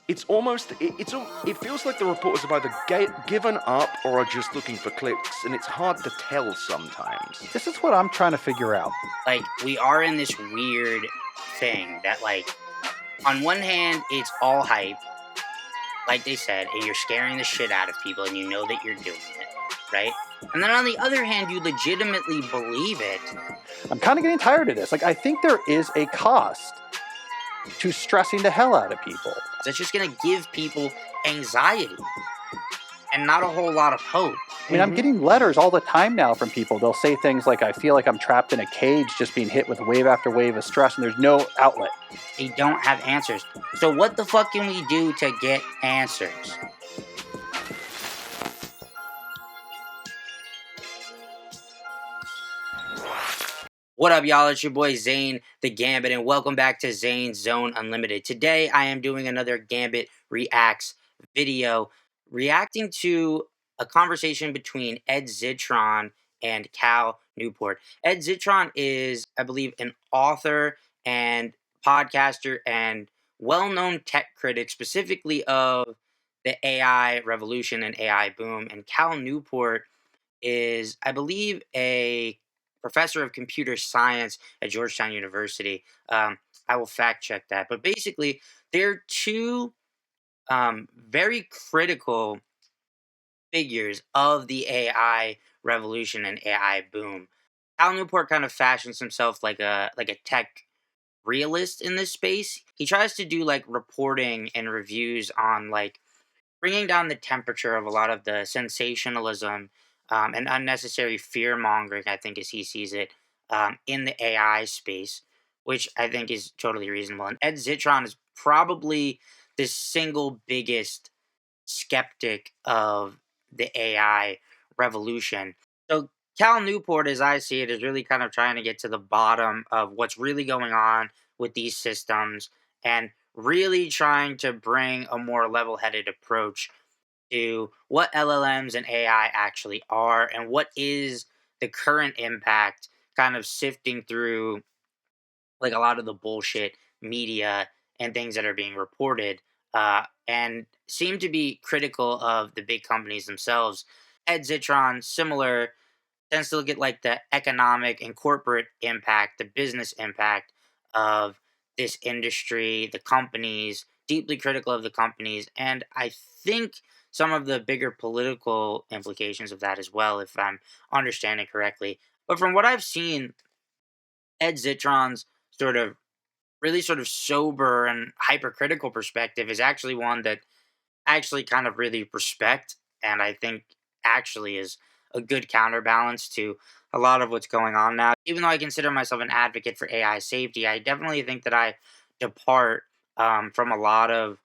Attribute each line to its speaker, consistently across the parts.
Speaker 1: It's almost, it feels like the reporters have either given up or are just looking for clicks, and it's hard to tell sometimes.
Speaker 2: This is what I'm trying to figure out.
Speaker 3: Like, we are in this weird thing that, like, on one hand, it's all hype, like they said, and you're scaring the shit out of people and you know that you're doing it, right? And then on the other hand, you legitimately believe it.
Speaker 2: I'm kind of getting tired of this. Like, I think there is a cost to stressing the hell out of people.
Speaker 3: That's just going to give people anxiety and not a whole lot of hope.
Speaker 2: I mean, I'm getting letters all the time now from people. They'll say things like, I feel like I'm trapped in a cage just being hit with wave after wave of stress and there's no outlet.
Speaker 3: They don't have answers. So what the fuck can we do to get answers? What up, y'all? It's your boy Zane, the Gambit, and welcome back to Zane's Zone Unlimited. Today, I am doing another Gambit Reacts video, reacting to a conversation between Ed Zitron and Cal Newport. Ed Zitron is, I believe, an author and podcaster and well-known tech critic, specifically of the AI revolution and AI boom. And Cal Newport is, I believe, a professor of computer science at Georgetown University. I will fact check that. But basically, they're two very critical figures of the AI revolution and AI boom. Cal Newport kind of fashions himself like a tech realist in this space. He tries to do like reporting and reviews on like bringing down the temperature of a lot of the sensationalism and unnecessary fear mongering, I think, as he sees it, in the AI space, which I think is totally reasonable. And Ed Zitron is probably the single biggest skeptic of the AI revolution. So Cal Newport, as I see it, is really kind of trying to get to the bottom of what's really going on with these systems and really trying to bring a more level-headed approach to what LLMs and AI actually are and what is the current impact, kind of sifting through like a lot of the bullshit media and things that are being reported, and seem to be critical of the big companies themselves. Ed Zitron, similar, tends to look at like the economic and corporate impact, the business impact of this industry, the companies, deeply critical of the companies, and I think some of the bigger political implications of that as well, if I'm understanding correctly. But from what I've seen, Ed Zitron's sort of really sort of sober and hypercritical perspective is actually one that I actually kind of really respect, and I think actually is a good counterbalance to a lot of what's going on now. Even though I consider myself an advocate for AI safety, I definitely think that I depart from a lot of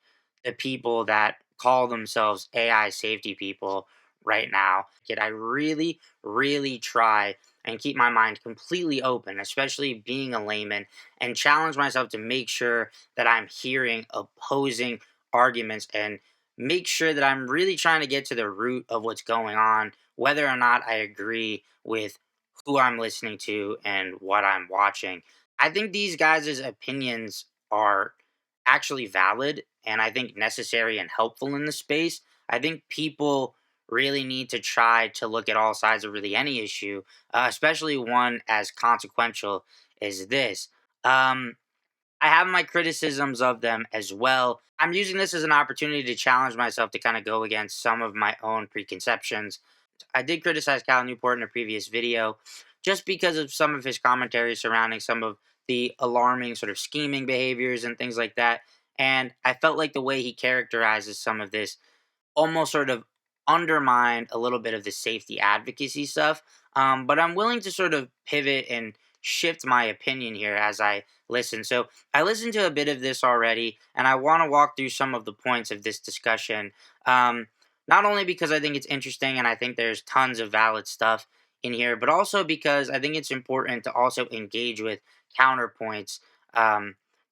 Speaker 3: the people that call themselves AI safety people right now. Yet I really, really try and keep my mind completely open, especially being a layman, and challenge myself to make sure that I'm hearing opposing arguments and make sure that I'm really trying to get to the root of what's going on, whether or not I agree with who I'm listening to and what I'm watching. I think these guys' opinions are actually valid and I think necessary and helpful in the space. I think people really need to try to look at all sides of really any issue, especially one as consequential as this. Um, I have my criticisms of them as well. I'm using this as an opportunity to challenge myself to kind of go against some of my own preconceptions. I did criticize Cal Newport in a previous video just because of some of his commentary surrounding some of the alarming sort of scheming behaviors and things like that. And I felt like the way he characterizes some of this almost sort of undermined a little bit of the safety advocacy stuff. But I'm willing to sort of pivot and shift my opinion here as I listen. So I listened to a bit of this already, and I want to walk through some of the points of this discussion. Not only because I think it's interesting and I think there's tons of valid stuff in here, but also because I think it's important to also engage with counterpoints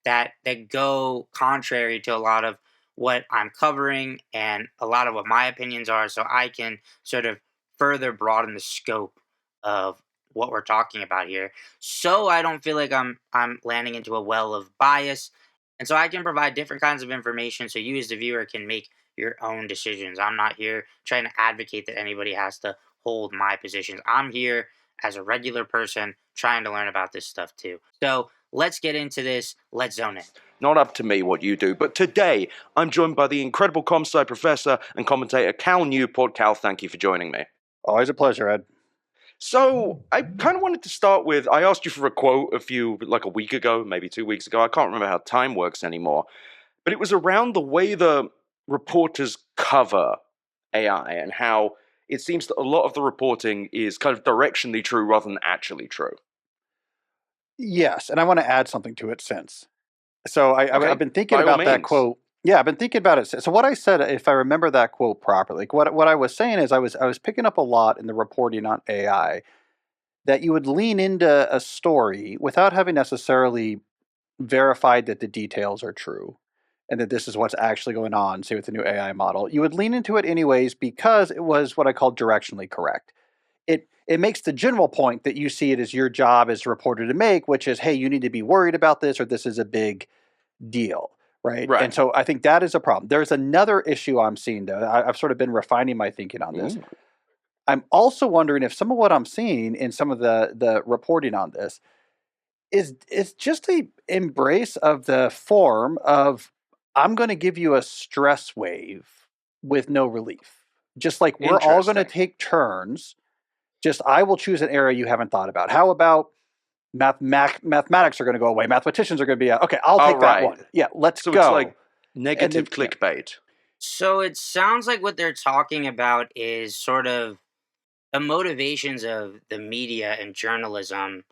Speaker 3: that go contrary to a lot of what I'm covering and a lot of what my opinions are, so I can sort of further broaden the scope of what we're talking about here. So I don't feel like I'm landing into a well of bias. And so I can provide different kinds of information so you as the viewer can make your own decisions. I'm not here trying to advocate that anybody has to hold my positions. I'm here as a regular person trying to learn about this stuff too. So let's get into this. Let's zone in.
Speaker 1: Not up to me what you do, but today I'm joined by the incredible comp sci professor and commentator Cal Newport. Cal, thank you for joining me.
Speaker 2: Always a pleasure, Ed.
Speaker 1: So I kind of wanted to start with, I asked you for a quote like a week ago, maybe 2 weeks ago. I can't remember how time works anymore, but it was around the way the reporters cover AI and how it seems that a lot of the reporting is kind of directionally true rather than actually true.
Speaker 2: Yes, and I want to add something to it since. So I've
Speaker 1: Okay,
Speaker 2: been thinking
Speaker 1: by all
Speaker 2: about that
Speaker 1: means.
Speaker 2: quote. Yeah, I've been thinking about it. So what I said, if I remember that quote properly, what I was saying is I was picking up a lot in the reporting on AI that you would lean into a story without having necessarily verified that the details are true and that this is what's actually going on, say with the new AI model. You would lean into it anyways because it was what I call directionally correct. It makes the general point that you see it as your job as a reporter to make, which is, hey, you need to be worried about this or this is a big deal, right? And
Speaker 1: Right.
Speaker 2: so I think that is a problem. There's another issue I'm seeing though. I've sort of been refining my thinking on this.
Speaker 1: Ooh.
Speaker 2: I'm also wondering if some of what I'm seeing in some of the reporting on this is just a embrace of the form of I'm going to give you a stress wave with no relief. Just like we're all going to
Speaker 1: Interesting.
Speaker 2: take turns. Just I will choose an area you haven't thought about. How about mathematics are going to go away? Mathematicians are going to be okay. I'll
Speaker 1: All
Speaker 2: take that
Speaker 1: right.
Speaker 2: one. Yeah, let's
Speaker 1: So it's
Speaker 2: go.
Speaker 1: like
Speaker 2: And then
Speaker 1: negative
Speaker 2: yeah,
Speaker 1: clickbait.
Speaker 3: So it sounds like what they're talking about is sort of the motivations of the media and journalism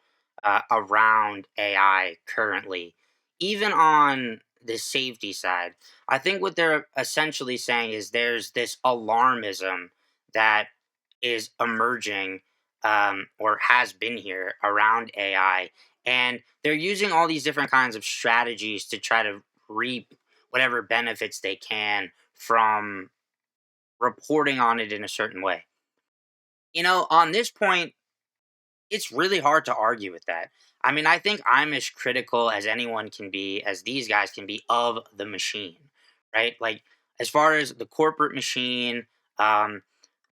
Speaker 3: around AI currently, even on the safety side. I think what they're essentially saying is there's this alarmism that is emerging or has been here around AI. And they're using all these different kinds of strategies to try to reap whatever benefits they can from reporting on it in a certain way. On this point, it's really hard to argue with that. I mean, I think I'm as critical as anyone can be, as these guys can be, of the machine, right? Like, as far as the corporate machine, um,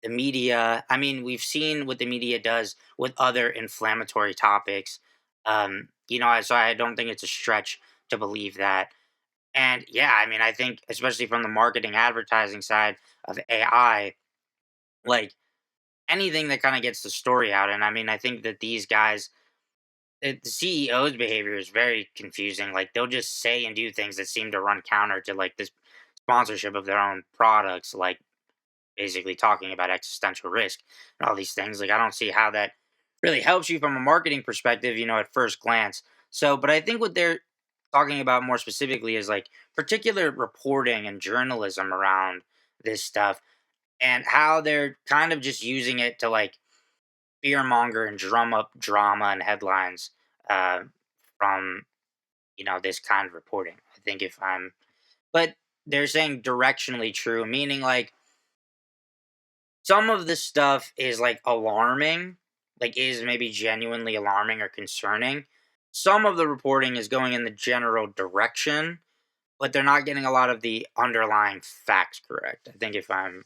Speaker 3: the media, I mean, we've seen what the media does with other inflammatory topics. So I don't think it's a stretch to believe that. And yeah, I mean, I think, especially from the marketing advertising side of AI, like, anything that kind of gets the story out. And I mean, I think that these guys, the CEO's behavior is very confusing. Like they'll just say and do things that seem to run counter to like this sponsorship of their own products, like basically talking about existential risk and all these things. Like I don't see how that really helps you from a marketing perspective, at first glance. So, but I think what they're talking about more specifically is like particular reporting and journalism around this stuff and how they're kind of just using it to like fearmonger and drum up drama and headlines uh, from this kind of reporting. I think but they're saying directionally true, meaning like some of the stuff is like alarming, like is maybe genuinely alarming or concerning. Some of the reporting is going in the general direction, but they're not getting a lot of the underlying facts correct. I think if I'm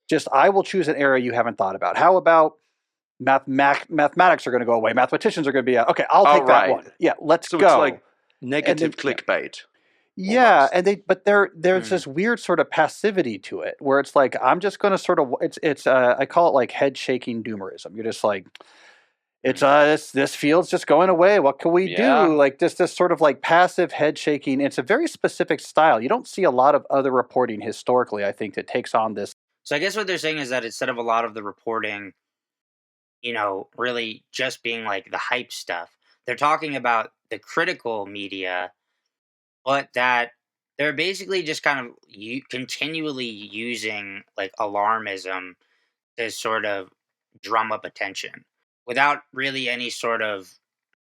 Speaker 2: just I will choose an area you haven't thought about. How about mathematics are going to go away? Mathematicians are going to be okay. I'll
Speaker 1: All
Speaker 2: take that
Speaker 1: right.
Speaker 2: one. Yeah, let's
Speaker 1: So it's
Speaker 2: go.
Speaker 1: like
Speaker 2: And then
Speaker 1: negative
Speaker 2: yeah,
Speaker 1: clickbait
Speaker 2: yeah,
Speaker 1: almost.
Speaker 2: and there's
Speaker 3: Mm.
Speaker 2: this weird sort of passivity to it where it's like I'm just going to sort of it's I call it like head shaking doomerism. You're just like it's
Speaker 3: Mm.
Speaker 2: this field's just going away. What can we
Speaker 1: Yeah.
Speaker 2: do? Like this sort of like passive head shaking. It's a very specific style. You don't see a lot of other reporting historically, I think, that takes on this.
Speaker 3: So I guess what they're saying is that instead of a lot of the reporting really just being like the hype stuff. They're talking about the critical media, but that they're basically just kind of continually using like alarmism to sort of drum up attention without really any sort of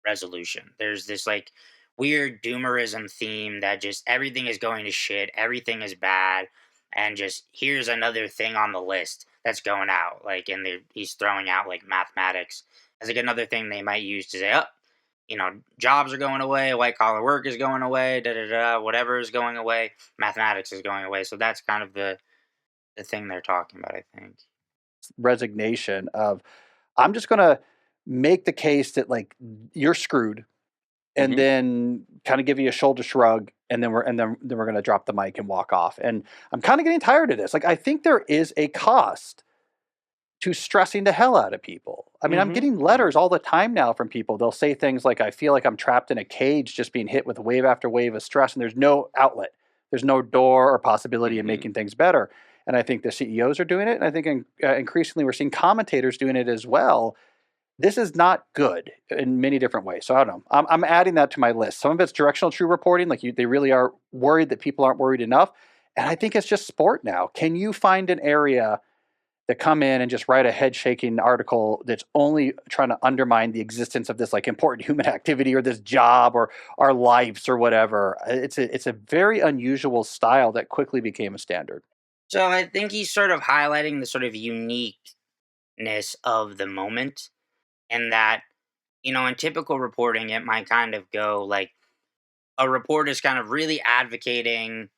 Speaker 3: resolution. There's this like weird doomerism theme that just everything is going to shit, everything is bad, and just here's another thing on the list that's going out. Like, and he's throwing out like mathematics as like another thing they might use to say, oh, jobs are going away, white collar work is going away, da da da, whatever is going away, mathematics is going away. So that's kind of the thing they're talking about, I think.
Speaker 2: Resignation of, I'm just gonna make the case that like you're screwed, and
Speaker 1: Hmm.
Speaker 2: then kind of give you a shoulder shrug, and then we're gonna drop the mic and walk off. And I'm kind of getting tired of this. Like I think there is a cost to stressing the hell out of people. I mean, I'm
Speaker 1: Hmm.
Speaker 2: getting letters all the time now from people. They'll say things like, I feel like I'm trapped in a cage just being hit with wave after wave of stress, and there's no outlet. There's no door or possibility of
Speaker 1: Hmm.
Speaker 2: making things better. And I think the CEOs are doing it. And I think increasingly we're seeing commentators doing it as well. This is not good in many different ways. So I don't know. I'm adding that to my list. Some of it's directional true reporting. Like they really are worried that people aren't worried enough. And I think it's just sport now. Can you find an area that come in and just write a head shaking article that's only trying to undermine the existence of this like important human activity or this job or our lives or whatever? It's a very unusual style that quickly became a standard.
Speaker 3: So I think he's sort of highlighting the sort of uniqueness of the moment, and that, in typical reporting, it might kind of go like a report is kind of really advocating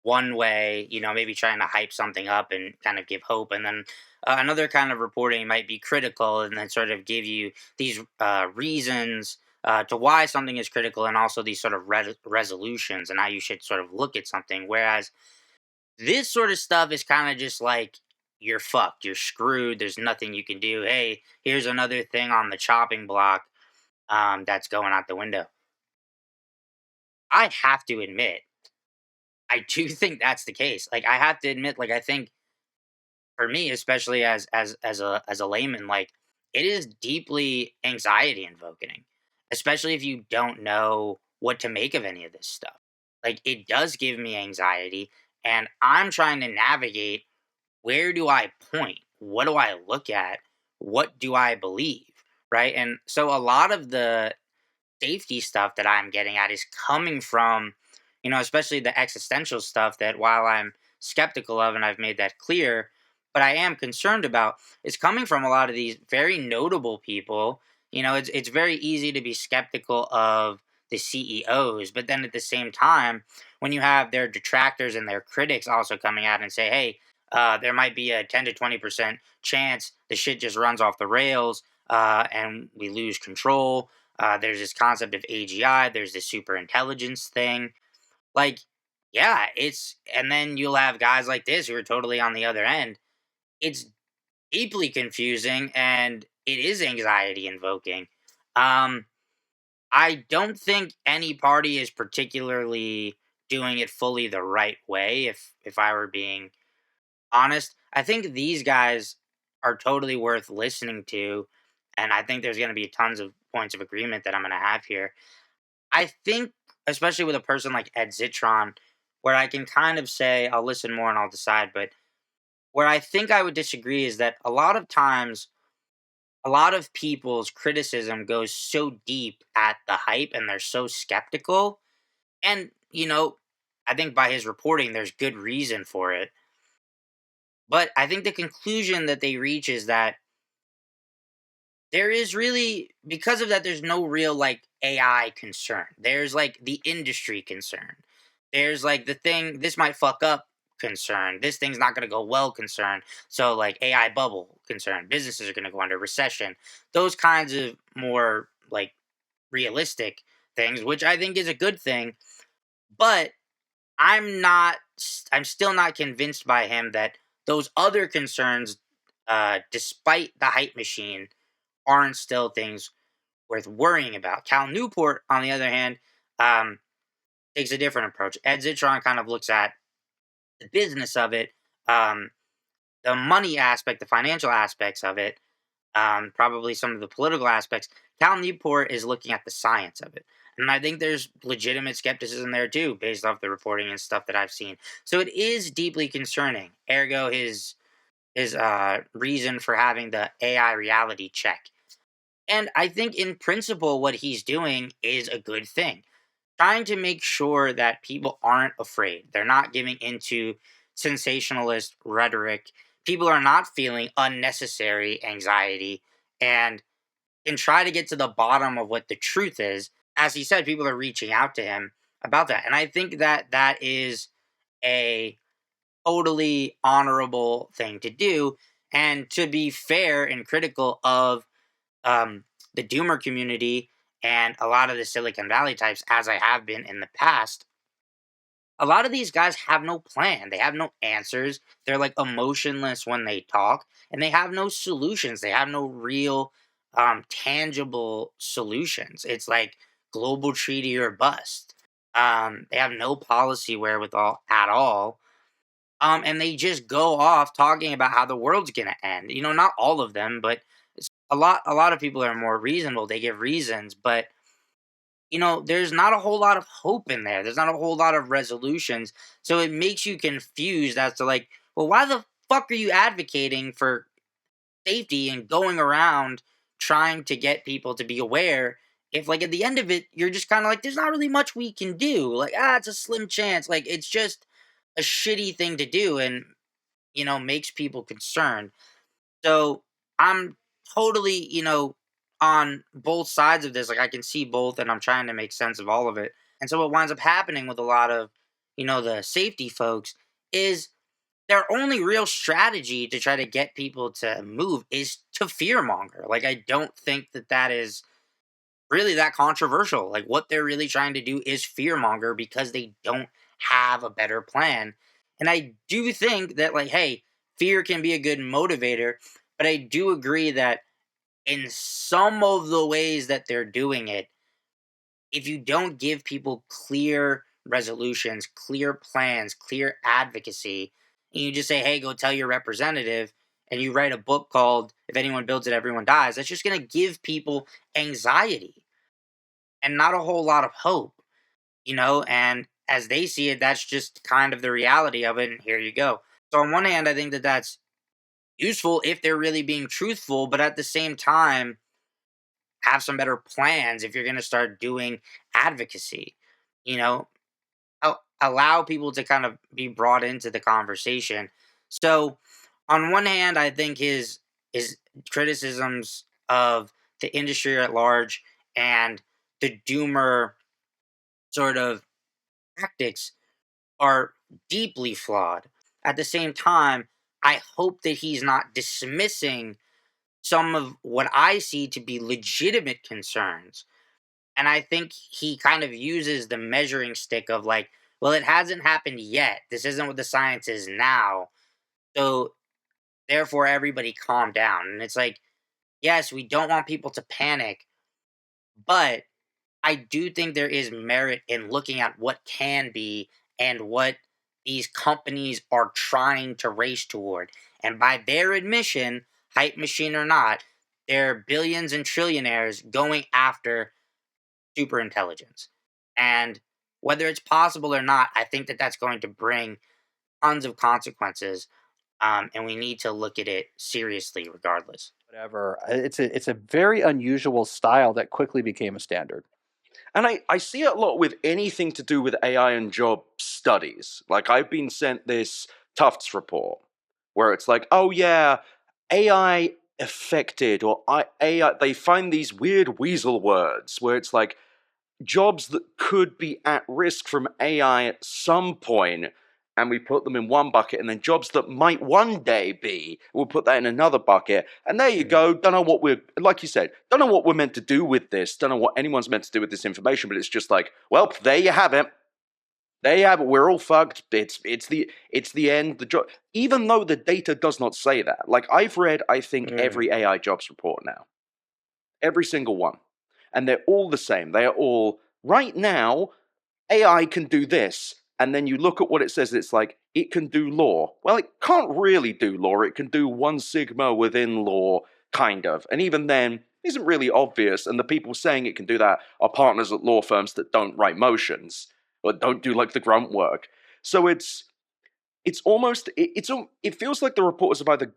Speaker 3: one way, maybe trying to hype something up and kind of give hope. And then another kind of reporting might be critical and then sort of give you these reasons to why something is critical, and also these sort of resolutions and how you should sort of look at something. Whereas this sort of stuff is kind of just like, you're fucked, you're screwed, there's nothing you can do. Hey, here's another thing on the chopping block that's going out the window. I have to admit, I do think that's the case. Like, I have to admit, like, I think for me, especially as a layman, like, it is deeply anxiety invoking, especially if you don't know what to make of any of this stuff. Like, it does give me anxiety, and I'm trying to navigate, where do I point? What do I look at? What do I believe? Right. And so a lot of the safety stuff that I'm getting at is coming from, especially the existential stuff that, while I'm skeptical of, and I've made that clear, but I am concerned about, is coming from a lot of these very notable people. It's very easy to be skeptical of the CEOs, but then at the same time, when you have their detractors and their critics also coming out and say, hey, there might be a 10 to 20% chance the shit just runs off the rails, and we lose control. There's this concept of AGI. There's this super intelligence thing. Like, yeah, and then you'll have guys like this who are totally on the other end. It's deeply confusing, and it is anxiety invoking. Um, I don't think any party is particularly doing it fully the right way. If I were being honest, I think these guys are totally worth listening to, and I think there's going to be tons of points of agreement that I'm going to have here. I think, especially with a person like Ed Zitron, where I can kind of say I'll listen more and I'll decide, but where I think I would disagree is that a lot of times, a lot of people's criticism goes so deep at the hype and they're so skeptical. And, I think by his reporting, there's good reason for it. But I think the conclusion that they reach is that there is really, because of that, there's no real like AI concern. There's like the industry concern. There's like the thing, this might fuck up concern. This thing's not going to go well concern. So like AI bubble concern. Businesses are going to go under recession. Those kinds of more like realistic things, which I think is a good thing. But I'm still not convinced by him that those other concerns, despite the hype machine, aren't still things worth worrying about. Cal Newport, on the other hand, um, takes a different approach. Ed Zitron kind of looks at the business of it, um, the money aspect, the financial aspects of it, probably some of the political aspects. Cal Newport is looking at the science of it. And I think there's legitimate skepticism there too, based off the reporting and stuff that I've seen. So it is deeply concerning. Ergo, his reason for having the AI reality check. And I think in principle, what he's doing is a good thing. Trying to make sure that people aren't afraid. They're not giving into sensationalist rhetoric. People are not feeling unnecessary anxiety. And can try to get to the bottom of what the truth is. As he said, people are reaching out to him about that. And I think that that is a totally honorable thing to do. And to be fair and critical of um, the Doomer community and a lot of the Silicon Valley types, as I have been in the past, a lot of these guys have no plan. They have no answers. They're like emotionless when they talk, and they have no solutions. They have no real tangible solutions. It's like global treaty or bust. They have no policy wherewithal at all. And they just go off talking about how the world's gonna end. You know, not all of them, but a lot of people are more reasonable. They give reasons, but there's not a whole lot of hope in there. There's not a whole lot of resolutions. So it makes you confused as to like, well, why the fuck are you advocating for safety and going around trying to get people to be aware if like at the end of it you're just kind of like there's not really much we can do. Like, it's a slim chance. Like it's just a shitty thing to do and makes people concerned. So I'm totally, on both sides of this. Like I can see both and I'm trying to make sense of all of it. And so what winds up happening with a lot of, the safety folks is their only real strategy to try to get people to move is to fearmonger. Like I don't think that that is really that controversial. Like what they're really trying to do is fearmonger because they don't have a better plan. And I do think that like, hey, fear can be a good motivator, but I do agree that in some of the ways that they're doing it, if you don't give people clear resolutions, clear plans, clear advocacy, and you just say, hey, go tell your representative, and you write a book called If Anyone Builds It, Everyone Dies, that's just going to give people anxiety and not a whole lot of hope, and as they see it, that's just kind of the reality of it, and here you go. So, on one hand, I think that that's useful if they're really being truthful, but at the same time, have some better plans if you're going to start doing advocacy. You know, allow people to kind of be brought into the conversation. So, on one hand, I think his criticisms of the industry at large and the doomer sort of tactics are deeply flawed. At the same time, I hope that he's not dismissing some of what I see to be legitimate concerns. And I think he kind of uses the measuring stick of like, well, it hasn't happened yet. This isn't what the science is now. So therefore, everybody calm down. And it's like, yes, we don't want people to panic, but I do think there is merit in looking at what can be and what these companies are trying to race toward. And by their admission, hype machine or not, they're billions and trillionaires going after super intelligence. And whether it's possible or not, I think that that's going to bring tons of consequences. And we need to look at it seriously regardless.
Speaker 2: Whatever. It's a very unusual style that quickly became a standard.
Speaker 1: And I see it a lot with anything to do with AI and job studies. Like, I've been sent this Tufts report where it's like, oh yeah, AI affected, or AI, they find these weird weasel words where it's like, jobs that could be at risk from AI at some point, and we put them in one bucket, and then jobs that might one day be, we'll put that in another bucket. And there you go. Don't know what we're, like you said, don't know what we're meant to do with this. Don't know what anyone's meant to do with this information, but it's just like, well, there you have it. There you have it. We're all fucked. It's the end. The job, even though the data does not say that. Like, I've read, I think, every AI jobs report now, every single one, and they're all the same. They are all, right now, AI can do this. And then you look at what it says, it's like, it can do law. Well, it can't really do law. It can do one sigma within law, kind of. And even then, isn't really obvious. And the people saying it can do that are partners at law firms that don't write motions or don't do like the grunt work. So it's almost, it feels like the reporters have either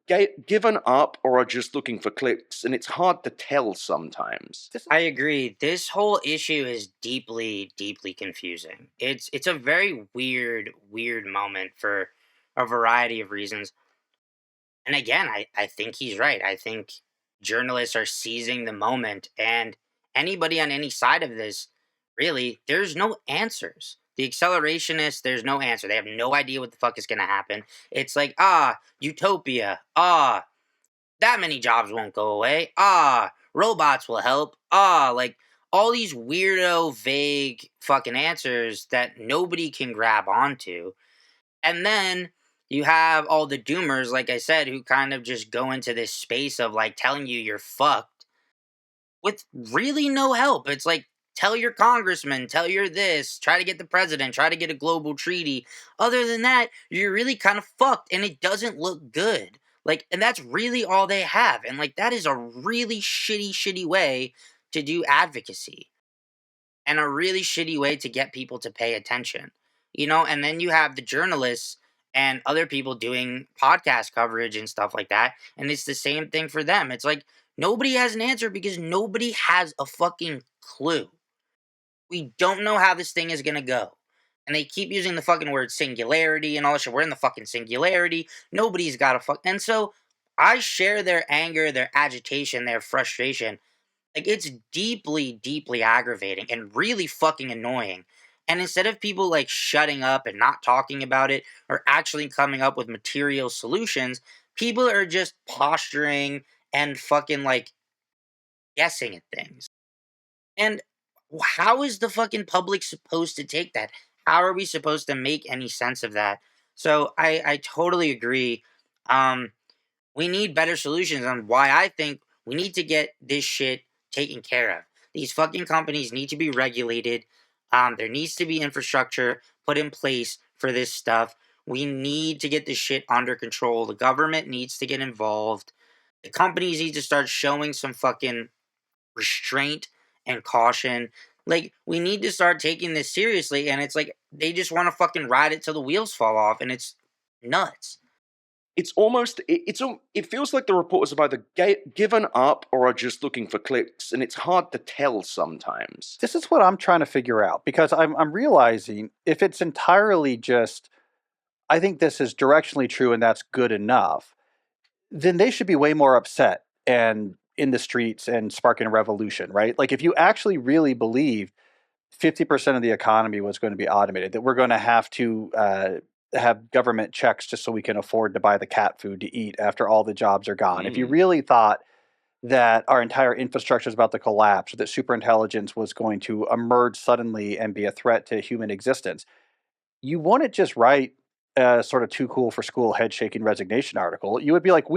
Speaker 1: given up or are just looking for clicks, and it's hard to tell sometimes.
Speaker 3: I agree. This whole issue is deeply, deeply confusing. It's a very weird, weird moment for a variety of reasons. And again, I think he's right. I think journalists are seizing the moment, and anybody on any side of this, really, there's no answers. The accelerationists, there's no answer. They have no idea what the fuck is going to happen. It's like, utopia. That many jobs won't go away. Robots will help. Like all these weirdo, vague fucking answers that nobody can grab onto. And then you have all the doomers, like I said, who kind of just go into this space of like telling you you're fucked with really no help. It's like, tell your congressman, tell your this, try to get the president, try to get a global treaty. Other than that, you're really kind of fucked and it doesn't look good. Like, and that's really all they have. And like, that is a really shitty way to do advocacy and a really shitty way to get people to pay attention. And then you have the journalists and other people doing podcast coverage and stuff like that. And it's the same thing for them. It's like nobody has an answer because nobody has a fucking clue. We don't know how this thing is going to go. And they keep using the fucking word singularity and all that shit. We're in the fucking singularity. Nobody's got a fuck. And so I share their anger, their agitation, their frustration. Like, it's deeply aggravating and really fucking annoying. And instead of people like shutting up and not talking about it or actually coming up with material solutions, people are just posturing and fucking like guessing at things. And how is the fucking public supposed to take that? How are we supposed to make any sense of that? So I totally agree. We need better solutions on why I think we need to get this shit taken care of. These fucking companies need to be regulated. There needs to be infrastructure put in place for this stuff. We need to get this shit under control. The government needs to get involved. The companies need to start showing some fucking restraint and caution. Like, we need to start taking this seriously. And it's like they just want to fucking ride it till the wheels fall off. And it's nuts.
Speaker 1: It's almost it feels like the reporters have either given up or are just looking for clicks, and it's hard to tell sometimes.
Speaker 2: This is what I'm trying to figure out, because I'm realizing if it's entirely just, I think this is directionally true and that's good enough, then they should be way more upset and in the streets and sparking a revolution, right? Like, if you actually really believed 50% of the economy was going to be automated, that we're going to have government checks just so we can afford to buy the cat food to eat after all the jobs are gone. If you really thought that our entire infrastructure is about to collapse, or that superintelligence was going to emerge suddenly and be a threat to human existence, you wouldn't just write a sort of too cool for school head shaking resignation article. You would be like,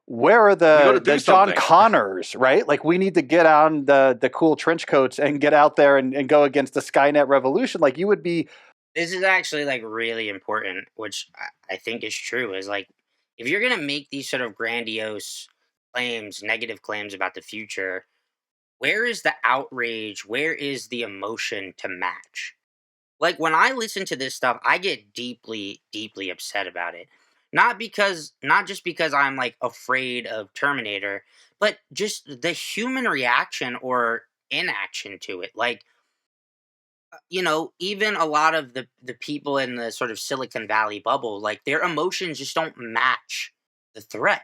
Speaker 2: where are
Speaker 1: We gotta
Speaker 2: the
Speaker 1: do
Speaker 2: John
Speaker 1: something.
Speaker 2: Connors, right? Like, we need to get on the cool trench coats and get out there and go against the Skynet revolution. Like, you would be.
Speaker 3: This is actually like really important, which I think is true. Is like, if you're gonna make these sort of grandiose claims, negative claims about the future, where is the outrage? Where is the emotion to match? Like, when I listen to this stuff, I get deeply upset about it. Not just because I'm like afraid of Terminator, but just the human reaction or inaction to it. Like, even a lot of the people in the sort of Silicon Valley bubble, like their emotions just don't match the threat.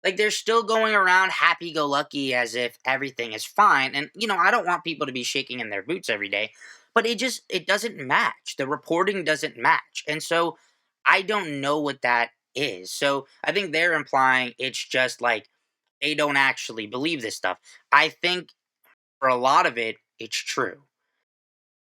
Speaker 3: Like, they're still going around happy go lucky as if everything is fine. And I don't want people to be shaking in their boots every day, but it doesn't match. The reporting doesn't match. And so I don't know what that is. So I think they're implying it's just like they don't actually believe this stuff. I think for a lot of it, it's true.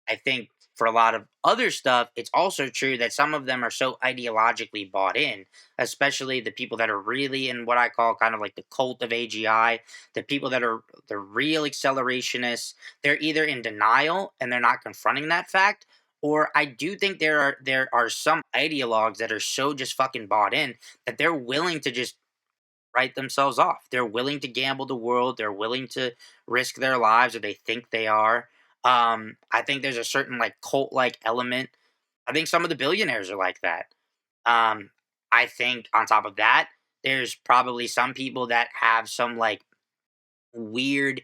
Speaker 3: I think for a lot of other stuff, it's also true that some of them are so ideologically bought in, especially the people that are really in what I call kind of like the cult of AGI, the people that are the real accelerationists. They're either in denial and they're not confronting that fact, or I do think there are some ideologues that are so just fucking bought in that they're willing to just write themselves off. They're willing to gamble the world. They're willing to risk their lives, or they think they are. I think there's a certain like cult like element. I think some of the billionaires are like that. I think on top of that, there's probably some people that have some like weird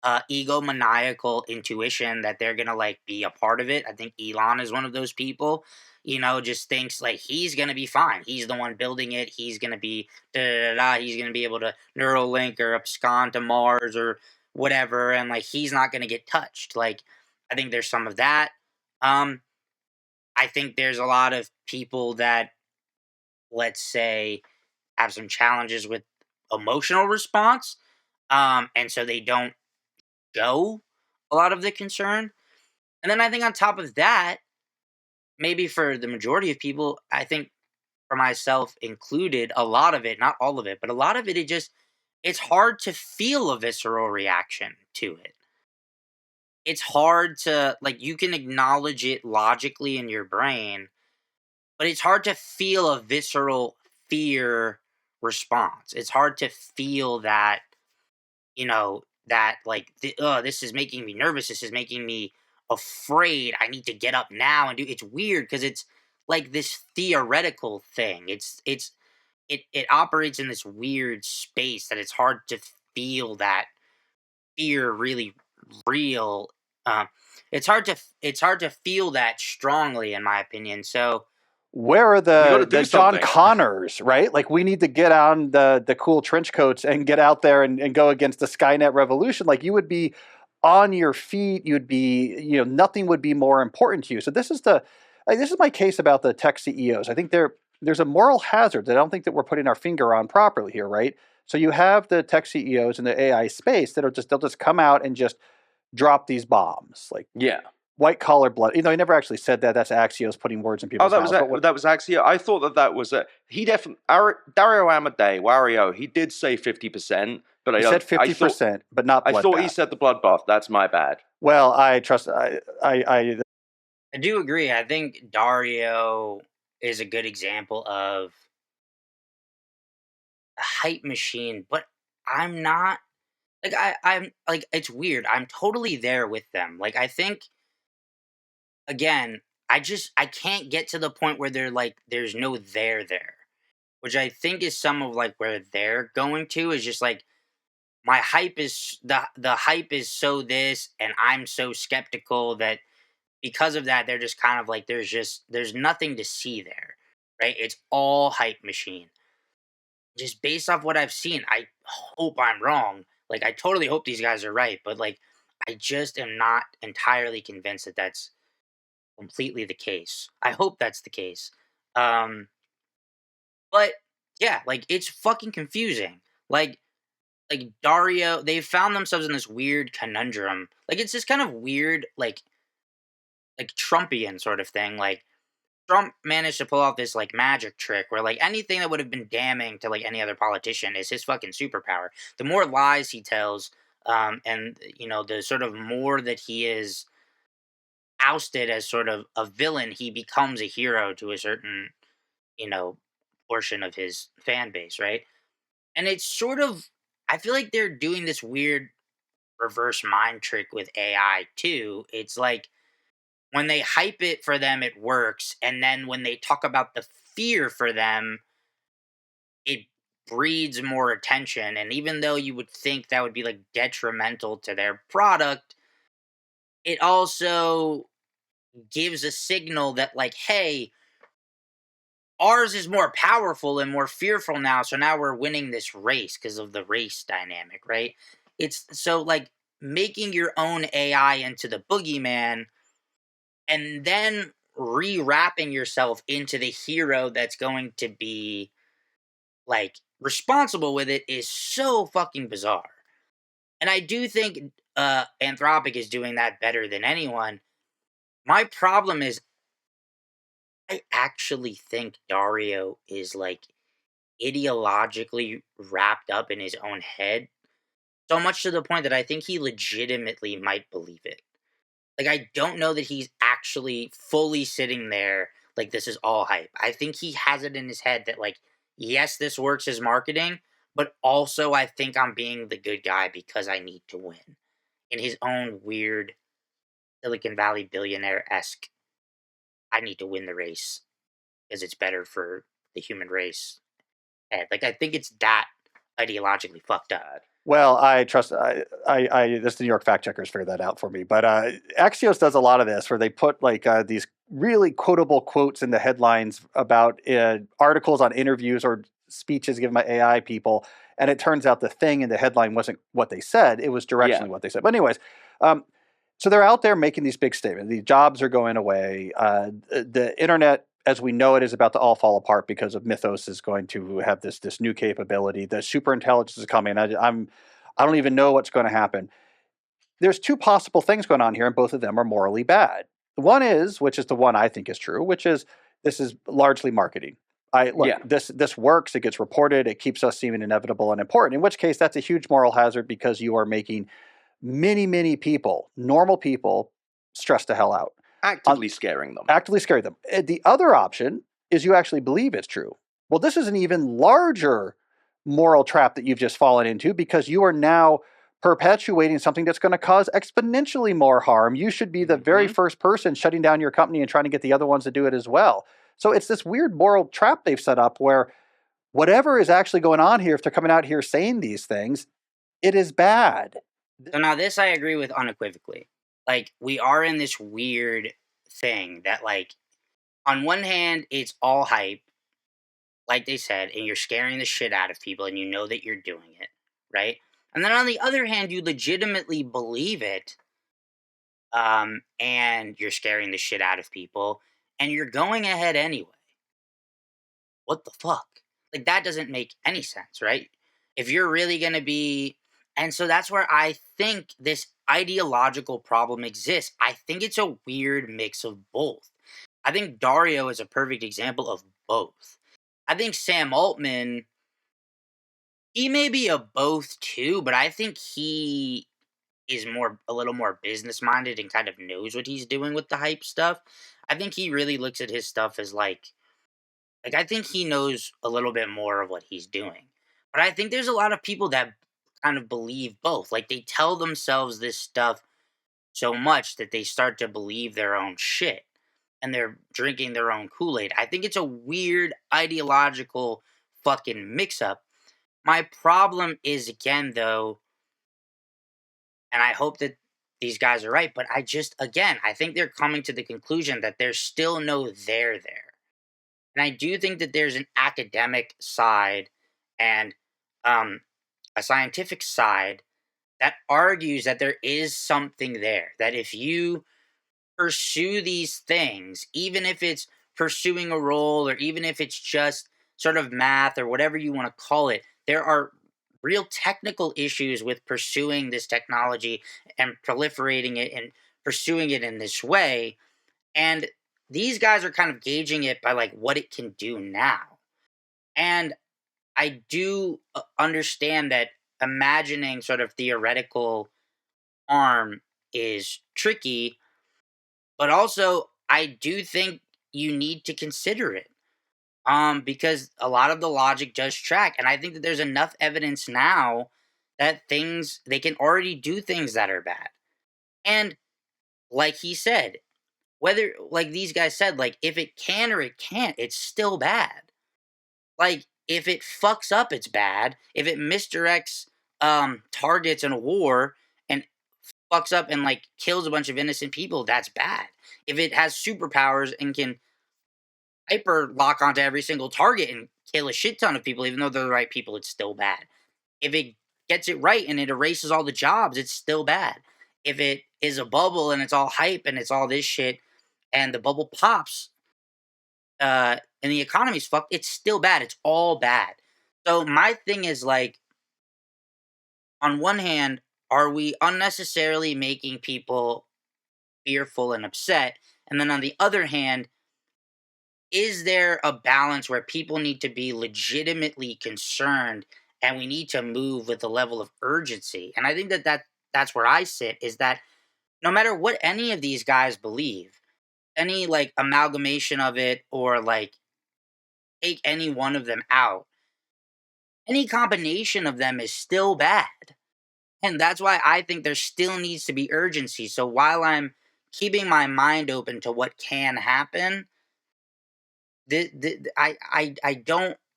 Speaker 3: egomaniacal intuition that they're gonna like be a part of it. I think Elon is one of those people. just thinks like he's gonna be fine. He's the one building it. He's gonna be da da da da. He's gonna be able to Neuralink or abscond to Mars or whatever, and like he's not gonna get touched. Like I think there's some of that. Um, I think there's a lot of people that, let's say, have some challenges with emotional response, and so they don't show a lot of the concern. And then I think on top of that, maybe for the majority of people, I think for myself included, a lot of it, not all of it, but a lot of it, it's hard to feel a visceral reaction to it. It's hard to, like, you can acknowledge it logically in your brain, but it's hard to feel a visceral fear response. It's hard to feel that, that like, this is making me nervous. This is making me afraid. I need to get up now and do. It's weird because it's like this theoretical thing. It operates in this weird space that it's hard to feel that fear really real. Um, it's hard to feel that strongly, in my opinion. So
Speaker 2: Where are
Speaker 1: We gotta
Speaker 2: the
Speaker 1: do
Speaker 2: John
Speaker 1: something.
Speaker 2: Connors, right? Like we need to get on the cool trench coats and get out there and go against the Skynet revolution. Like you would be on your feet, you'd be, nothing would be more important to you. So this is my case about the tech CEOs. I think there's a moral hazard that I don't think that we're putting our finger on properly here, right? So you have the tech CEOs in the AI space that they'll just come out and just drop these bombs. Like
Speaker 1: Yeah.
Speaker 2: white collar blood. He never actually said that. That's Axios putting words in
Speaker 1: Oh,
Speaker 2: people's
Speaker 1: that
Speaker 2: mouths.
Speaker 1: was
Speaker 2: But what,
Speaker 1: that was actually. I thought that was a. He definitely Dario Amadei, Wario. He did say 50%, but
Speaker 2: he said 50%, but not
Speaker 1: I thought he
Speaker 2: bloodbath.
Speaker 1: said the bloodbath. That's my bad.
Speaker 2: Well, I trust. I
Speaker 3: I do agree. I think Dario is a good example of a hype machine, but I'm not like I'm like it's weird. I'm totally there with them. Like I think again, I can't get to the point where they're like there's no there, which I think is some of like where they're going to is just like my hype is the hype is so this and I'm so skeptical that because of that they're just kind of like there's nothing to see there, right? It's all hype machine. Just based off what I've seen, I hope I'm wrong. Like I totally hope these guys are right, but like I just am not entirely convinced that that's completely the case. I hope that's the case. Um but yeah, like it's fucking confusing. Like Dario, they found themselves in this weird conundrum. Like it's this kind of weird like Trumpian sort of thing. Like Trump managed to pull off this like magic trick where like anything that would have been damning to like any other politician is his fucking superpower. The more lies he tells, and the sort of more that he is ousted as sort of a villain, he becomes a hero to a certain, you know, portion of his fan base, right? And it's sort of I feel like they're doing this weird reverse mind trick with AI too. It's like when they hype it for them, it works, and then when they talk about the fear for them, it breeds more attention. And even though you would think that would be like detrimental to their product, it also gives a signal that like, hey, ours is more powerful and more fearful now, so now we're winning this race because of the race dynamic, right? It's so like making your own AI into the boogeyman and then rewrapping yourself into the hero that's going to be like responsible with it is so fucking bizarre. And I do think Anthropic is doing that better than anyone. My problem is I actually think Dario is like ideologically wrapped up in his own head so much to the point that I think he legitimately might believe it. Like I don't know that he's actually fully sitting there like this is all hype. I think he has it in his head that like yes, this works as marketing, but also I think I'm being the good guy because I need to win. In his own weird Silicon Valley billionaire-esque I need to win the race because it's better for the human race. And like I think it's that ideologically fucked up.
Speaker 2: Well, I trust this the New York fact checkers figured that out for me. But Axios does a lot of this, where they put like these really quotable quotes in the headlines about articles on interviews or speeches given by AI people, and it turns out the thing in the headline wasn't what they said; it was
Speaker 1: Yeah.
Speaker 2: directionally what they said. But anyways, um, so they're out there making these big statements. These jobs are going away. The internet, as we know it, is about to all fall apart because of Mythos is going to have this new capability. The super intelligence is coming. I don't even know what's going to happen. There's two possible things going on here, and both of them are morally bad. One is, which is the one I think is true, which is this is largely marketing. I look,
Speaker 1: Yeah.
Speaker 2: this works, it gets reported, it keeps us seeming inevitable and important, in which case that's a huge moral hazard because you are making many people, normal people, stress the hell out.
Speaker 1: Actively scaring them.
Speaker 2: Actively scare them. The other option is you actually believe it's true. Well, this is an even larger moral trap that you've just fallen into because you are now perpetuating something that's going to cause exponentially more harm. You should be the very first person shutting down your company and trying to get the other ones to do it as well. So it's this weird moral trap they've set up where whatever is actually going on here, if they're coming out here saying these things, it is bad.
Speaker 3: So now this I agree with unequivocally. Like, we are in this weird thing that, like, on one hand, it's all hype, like they said, and you're scaring the shit out of people and you know that you're doing it, right? And then on the other hand, you legitimately believe it, and you're scaring the shit out of people, and you're going ahead anyway. What the fuck? Like, that doesn't make any sense, right? If you're really going to be. And so that's where I think this ideological problem exists. I think it's a weird mix of both. I think Dario is a perfect example of both. I think Sam Altman, he may be a both too, but I think he is a little more business minded and kind of knows what he's doing with the hype stuff. I think he really looks at his stuff as like, I think he knows a little bit more of what he's doing. But I think there's a lot of people that kind of believe both. Like, they tell themselves this stuff so much that they start to believe their own shit and they're drinking their own Kool-Aid. I think it's a weird ideological fucking mix up. My problem is, again, though, and I hope that these guys are right, but I think they're coming to the conclusion that there's still no there there. And I do think that there's an academic side and um, a scientific side that argues that there is something there. That if you pursue these things, even if it's pursuing a role or even if it's just sort of math or whatever you want to call it, there are real technical issues with pursuing this technology and proliferating it and pursuing it in this way. And these guys are kind of gauging it by like what it can do now. And I do understand that imagining sort of theoretical harm is tricky, but also I do think you need to consider it. Because a lot of the logic does track, and I think that there's enough evidence now that things they can already do things that are bad. And like he said, whether like these guys said, like if it can or it can't, it's still bad. Like if it fucks up, it's bad. If it misdirects targets in a war and fucks up and like kills a bunch of innocent people, that's bad. If it has superpowers and can hyper lock onto every single target and kill a shit ton of people, even though they're the right people, it's still bad. If it gets it right and it erases all the jobs, it's still bad. If it is a bubble and it's all hype and it's all this shit and the bubble pops and the economy's fucked, it's still bad. It's all bad. So my thing is like, on one hand, are we unnecessarily making people fearful and upset? And then on the other hand, is there a balance where people need to be legitimately concerned and we need to move with a level of urgency? And I think that's where I sit, is that no matter what any of these guys believe, any like amalgamation of it or like take any one of them out, any combination of them is still bad. And that's why I think there still needs to be urgency. So while I'm keeping my mind open to what can happen, I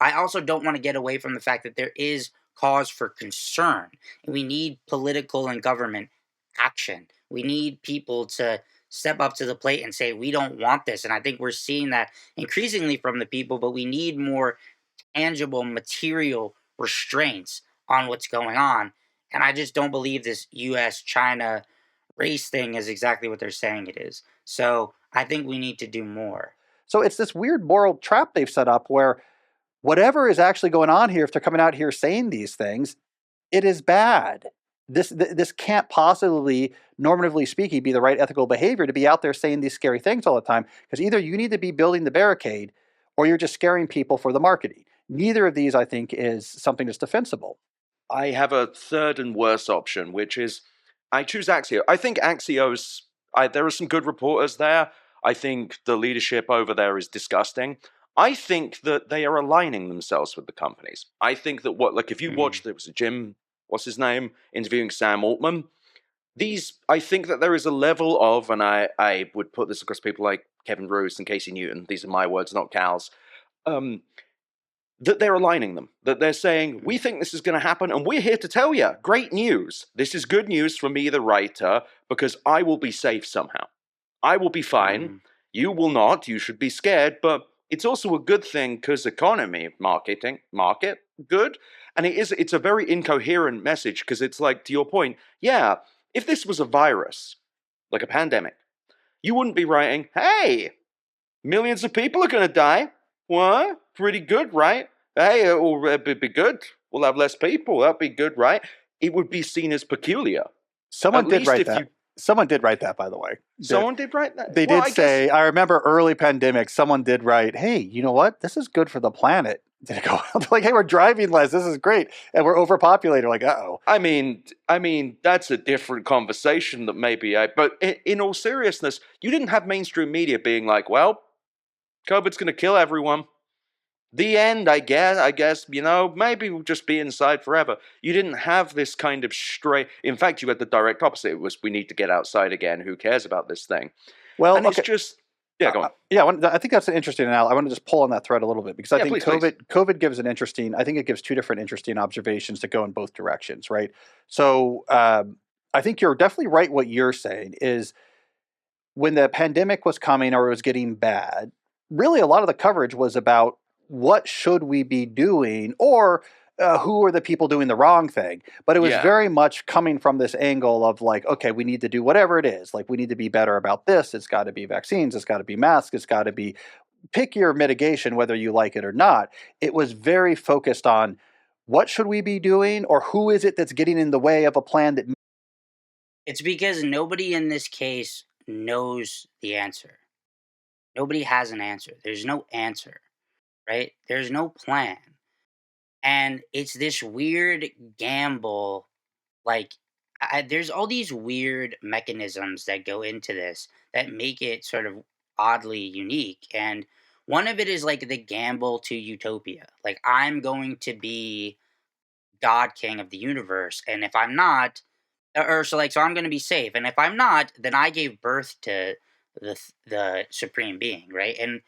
Speaker 3: also don't want to get away from the fact that there is cause for concern. And we need political and government action. We need people to step up to the plate and say, we don't want this. And I think we're seeing that increasingly from the people, but we need more tangible material restraints on what's going on. And I just don't believe this US China race thing is exactly what they're saying it is. So I think we need to do more.
Speaker 2: So it's this weird moral trap they've set up where whatever is actually going on here, if they're coming out here saying these things, it is bad. This can't possibly, normatively speaking, be the right ethical behavior to be out there saying these scary things all the time. Because either you need to be building the barricade, or you're just scaring people for the marketing. Neither of these, I think, is something that's defensible.
Speaker 1: I have a third and worse option, which is I choose Axio. I think Axios, there are some good reporters there. I think the leadership over there is disgusting. I think that they are aligning themselves with the companies. I think that if you watched, it was Jim, what's his name, interviewing Sam Altman. I think that there is a level of, and I would put this across people like Kevin Roos and Casey Newton, these are my words, not Cal's, that they're aligning them, that they're saying, we think this is going to happen, and we're here to tell you, great news. This is good news for me, the writer, because I will be safe somehow. I will be fine. You will not. You should be scared, but it's also a good thing because economy, market, good. And it's a very incoherent message because it's like, to your point, yeah, if this was a virus, like a pandemic, you wouldn't be writing, hey, millions of people are going to die. What? Pretty good, right? Hey, it'll be good. We'll have less people. That'd be good, right? It would be seen as peculiar.
Speaker 2: Someone did write that. Someone did write that, by the way.
Speaker 1: Someone did write that?
Speaker 2: They did say, I remember early pandemic, someone did write, hey, you know what? This is good for the planet. Did it go like, hey, we're driving less. This is great. And we're overpopulated. Like, uh-oh.
Speaker 1: I mean, that's a different conversation that but in all seriousness, you didn't have mainstream media being like, well, COVID's going to kill everyone. The end, I guess, maybe we'll just be inside forever. You didn't have this kind of in fact, you had the direct opposite. It was, we need to get outside again. Who cares about this thing?
Speaker 2: Well,
Speaker 1: and it's just, go on.
Speaker 2: Yeah, I think that's an interesting analogy. I want to just pull on that thread a little bit because I think COVID gives I think it gives two different interesting observations that go in both directions, right? So I think you're definitely right. What you're saying is when the pandemic was coming or it was getting bad, really a lot of the coverage was about what should we be doing or who are the people doing the wrong thing. But it was very much coming from this angle of like, okay, we need to do whatever it is. Like we need to be better about this. It's got to be vaccines. It's got to be masks. It's got to be pick your mitigation, whether you like it or not. It was very focused on what should we be doing or who is it that's getting in the way of a plan that.
Speaker 3: It's because nobody in this case knows the answer. Nobody has an answer. There's no answer, right? There's no plan. And it's this weird gamble. Like, there's all these weird mechanisms that go into this that make it sort of oddly unique. And one of it is like the gamble to utopia. Like, I'm going to be God King of the universe. And if I'm not, so I'm going to be safe. And if I'm not, then I gave birth to the supreme being, right? And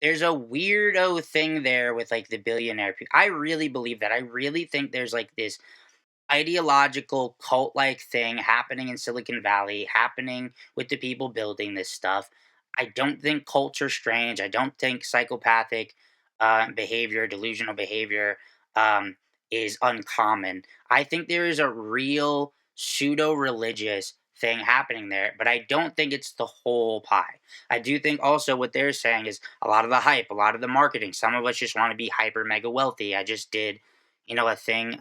Speaker 3: there's a weirdo thing there with like the billionaire people. I really believe that. I really think there's like this ideological cult like thing happening in Silicon Valley, happening with the people building this stuff. I don't think cults are strange. I don't think psychopathic behavior, delusional behavior is uncommon. I think there is a real pseudo religious thing happening there, but I don't think it's the whole pie. I do think also what they're saying is a lot of the hype, a lot of the marketing. Some of us just want to be hyper mega wealthy. I just did, a thing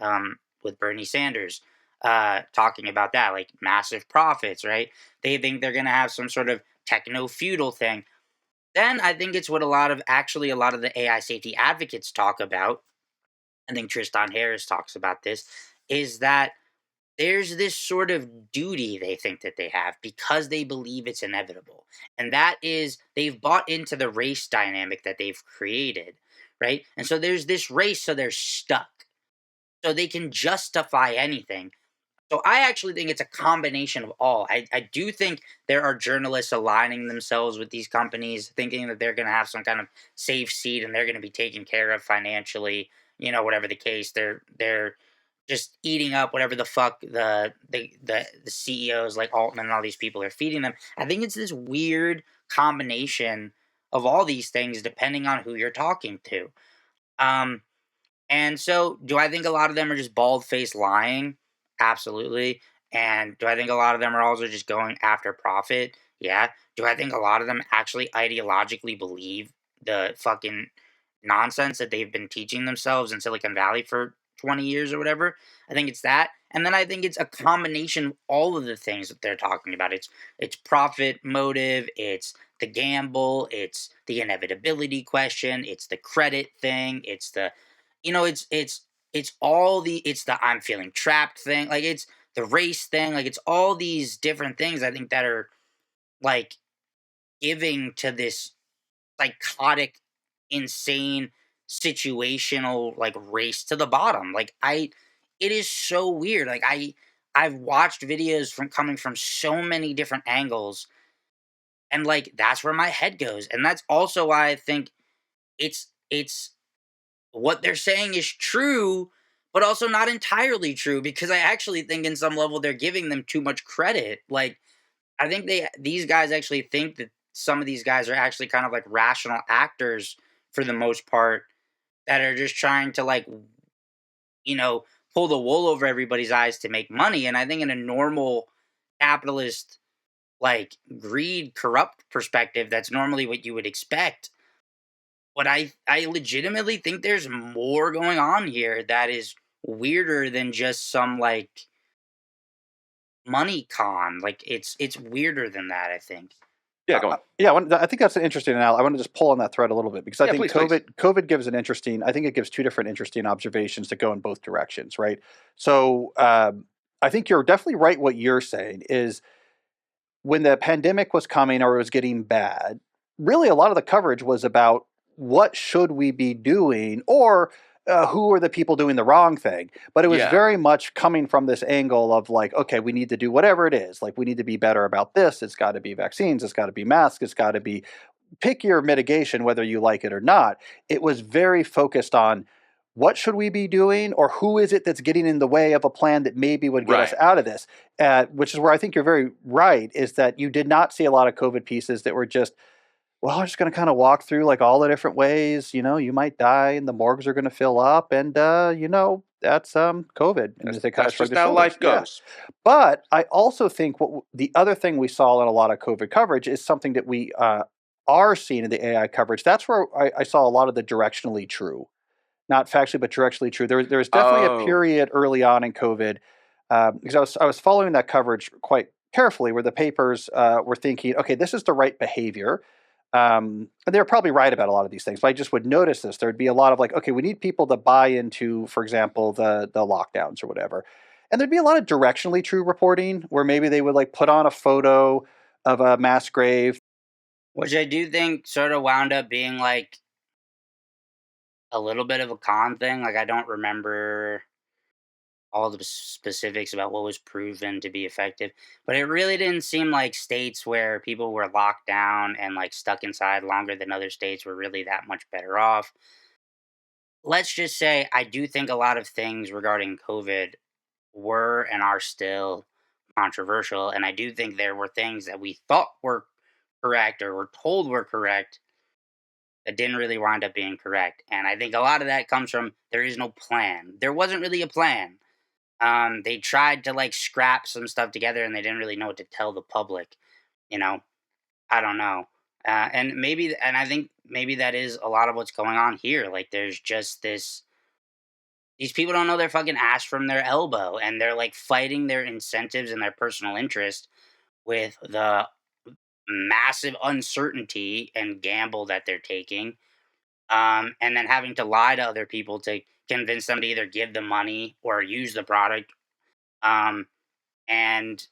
Speaker 3: with Bernie Sanders talking about that, like massive profits, right? They think they're going to have some sort of techno feudal thing. Then I think it's what a lot of the AI safety advocates talk about. I think Tristan Harris talks about this, is that there's this sort of duty they think that they have because they believe it's inevitable. And that is, they've bought into the race dynamic that they've created, right? And so there's this race, so they're stuck. So they can justify anything. So I actually think it's a combination of all. I do think there are journalists aligning themselves with these companies, thinking that they're going to have some kind of safe seat and they're going to be taken care of financially. whatever the case, they're just eating up whatever the fuck the CEOs like Altman and all these people are feeding them. I think it's this weird combination of all these things depending on who you're talking to. Um, and so, do I think a lot of them are just bald faced lying? Absolutely. And do I think a lot of them are also just going after profit? Yeah. Do I think a lot of them actually ideologically believe the fucking nonsense that they've been teaching themselves in Silicon Valley for 20 years or whatever? I think it's that. And then I think it's a combination of all of the things that they're talking about. It's profit motive, it's the gamble, it's the inevitability question, it's the credit thing, it's the it's all it's the I'm feeling trapped thing, like it's the race thing, like it's all these different things I think that are like giving to this psychotic, insane, situational like race to the bottom. It is so weird. I've watched videos from coming from so many different angles, and like that's where my head goes, and that's also why I think it's what they're saying is true, but also not entirely true because I actually think in some level they're giving them too much credit. Like I think these guys actually think that some of these guys are actually kind of like rational actors for the most part that are just trying to you know, pull the wool over everybody's eyes to make money. And I think in a normal capitalist like greed corrupt perspective, that's normally what you would expect. But I legitimately think there's more going on here that is weirder than just some like money con. Like it's weirder than that, I think.
Speaker 1: Yeah, go on.
Speaker 2: Yeah, I think that's an interesting analogy. I want to just pull on that thread a little bit because I
Speaker 1: Yeah,
Speaker 2: think
Speaker 1: please.
Speaker 2: COVID gives an interesting. I think it gives two different interesting observations that go in both directions, right? So I think you're definitely right. What you're saying is when the pandemic was coming or it was getting bad, really a lot of the coverage was about what should we be doing or who are the people doing the wrong thing. But it was
Speaker 1: Yeah.
Speaker 2: very much coming from this angle of like, okay, we need to do whatever it is. Like we need to be better about this. It's got to be vaccines. It's got to be masks. It's got to be pick your mitigation, whether you like it or not. It was very focused on what should we be doing or who is it that's getting in the way of a plan that maybe would get us
Speaker 1: Right.
Speaker 2: out of this, which is where I think you're very right, is that you did not see a lot of COVID pieces that were just, well, I'm just going to kind of walk through like all the different ways, you might die and the morgues are going to fill up and, that's COVID. And they kind of
Speaker 1: That's
Speaker 2: shrug
Speaker 1: just
Speaker 2: their
Speaker 1: how
Speaker 2: shoulders.
Speaker 1: life
Speaker 2: Yeah.
Speaker 1: goes.
Speaker 2: But I also think the other thing we saw in a lot of COVID coverage is something that we are seeing in the AI coverage. That's where I saw a lot of the directionally true, not factually, but directionally true. There was definitely a
Speaker 1: Oh.
Speaker 2: period early on in COVID because I was following that coverage quite carefully, where the papers were thinking, okay, this is the right behavior. And they're probably right about a lot of these things, but I just would notice this. There'd be a lot of like, okay, we need people to buy into, for example, the lockdowns or whatever. And there'd be a lot of directionally true reporting where maybe they would like put on a photo of a mass grave.
Speaker 3: Which I do think sort of wound up being like a little bit of a con thing. Like I don't remember all the specifics about what was proven to be effective, but it really didn't seem like states where people were locked down and like stuck inside longer than other states were really that much better off. Let's just say I do think a lot of things regarding COVID were and are still controversial, and I do think there were things that we thought were correct or were told were correct that didn't really wind up being correct. And I think a lot of that comes from there is no plan. There wasn't really a plan. They tried to like scrap some stuff together and they didn't really know what to tell the public. You know, I don't know. And I think maybe that is a lot of what's going on here. Like there's just these people don't know their fucking ass from their elbow and they're like fighting their incentives and their personal interest with the massive uncertainty and gamble that they're taking, and then having to lie to other people to convince them to either give the money or use the product. Um, and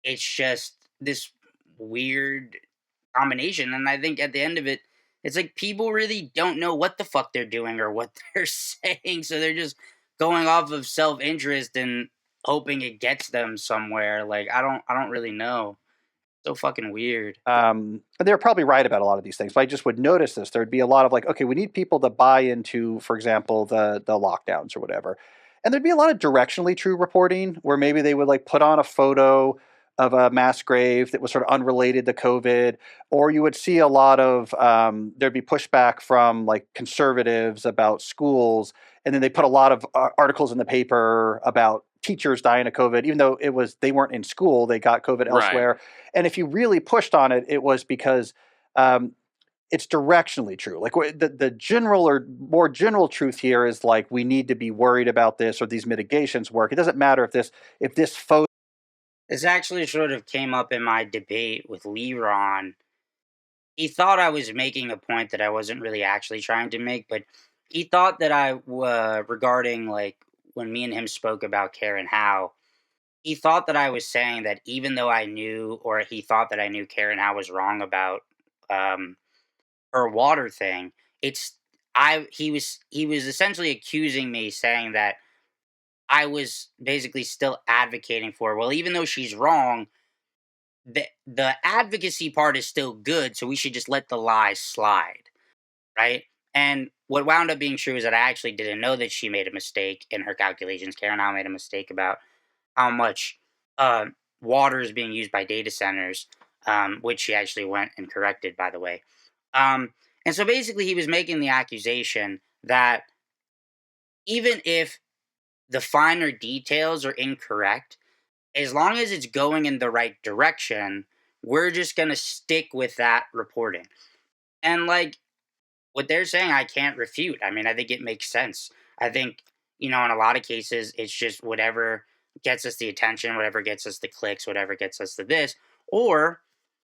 Speaker 3: it's just this weird combination. And I think at the end of it, it's like people really don't know what the fuck they're doing or what they're saying. So they're just going off of self interest and hoping it gets them somewhere. Like I don't really know. So fucking weird.
Speaker 2: And they're probably right about a lot of these things, but I just would notice this. There'd be a lot of like, okay, we need people to buy into, for example, the lockdowns or whatever. And there'd be a lot of directionally true reporting where maybe they would like put on a photo of a mass grave that was sort of unrelated to COVID, or you would see a lot of there'd be pushback from like conservatives about schools, and then they put a lot of articles in the paper about teachers dying of COVID, even though it was they weren't in school, they got COVID
Speaker 1: Right.
Speaker 2: elsewhere. And if you really pushed on it, it was because um, it's directionally true. Like the general or more general truth here is like we need to be worried about this or these mitigations work. It doesn't matter if this photo.
Speaker 3: This actually sort of came up in my debate with Leron. He thought I was making a point that I wasn't really actually trying to make, but he thought that regarding like when me and him spoke about Karen Howe, he thought that I was saying that even though I knew, or he thought that I knew Karen Howe was wrong about um, her water thing. It's he was essentially accusing me, saying that I was basically still advocating for her. Well, even though she's wrong, the advocacy part is still good, so we should just let the lies slide, right? And what wound up being true is that I actually didn't know that she made a mistake in her calculations. Karen Howe made a mistake about how much uh, water is being used by data centers, which she actually went and corrected, by the way. Um, and so basically, he was making the accusation that even if the finer details are incorrect, as long as it's going in the right direction, we're just going to stick with that reporting. And like what they're saying, I can't refute. I mean, I think it makes sense. I think, in a lot of cases, it's just whatever gets us the attention, whatever gets us the clicks, whatever gets us to this. Or,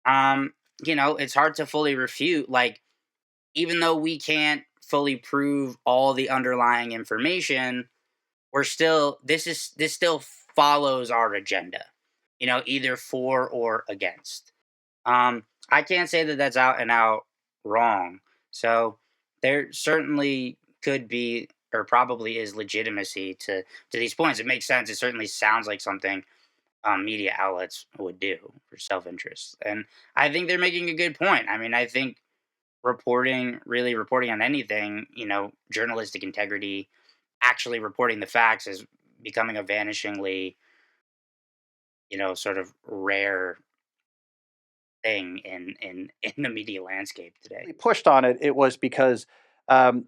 Speaker 3: um, it's hard to fully refute. Like, even though we can't fully prove all the underlying information, this still follows our agenda, either for or against. I can't say that that's out and out wrong. So there certainly could be, or probably is, legitimacy to these points. It makes sense. It certainly sounds like something media outlets would do for self interest, and I think they're making a good point. I mean, I think really reporting on anything, journalistic integrity, actually reporting the facts is becoming a vanishingly, sort of rare thing in the media landscape today.
Speaker 2: Pushed on it, it was because um,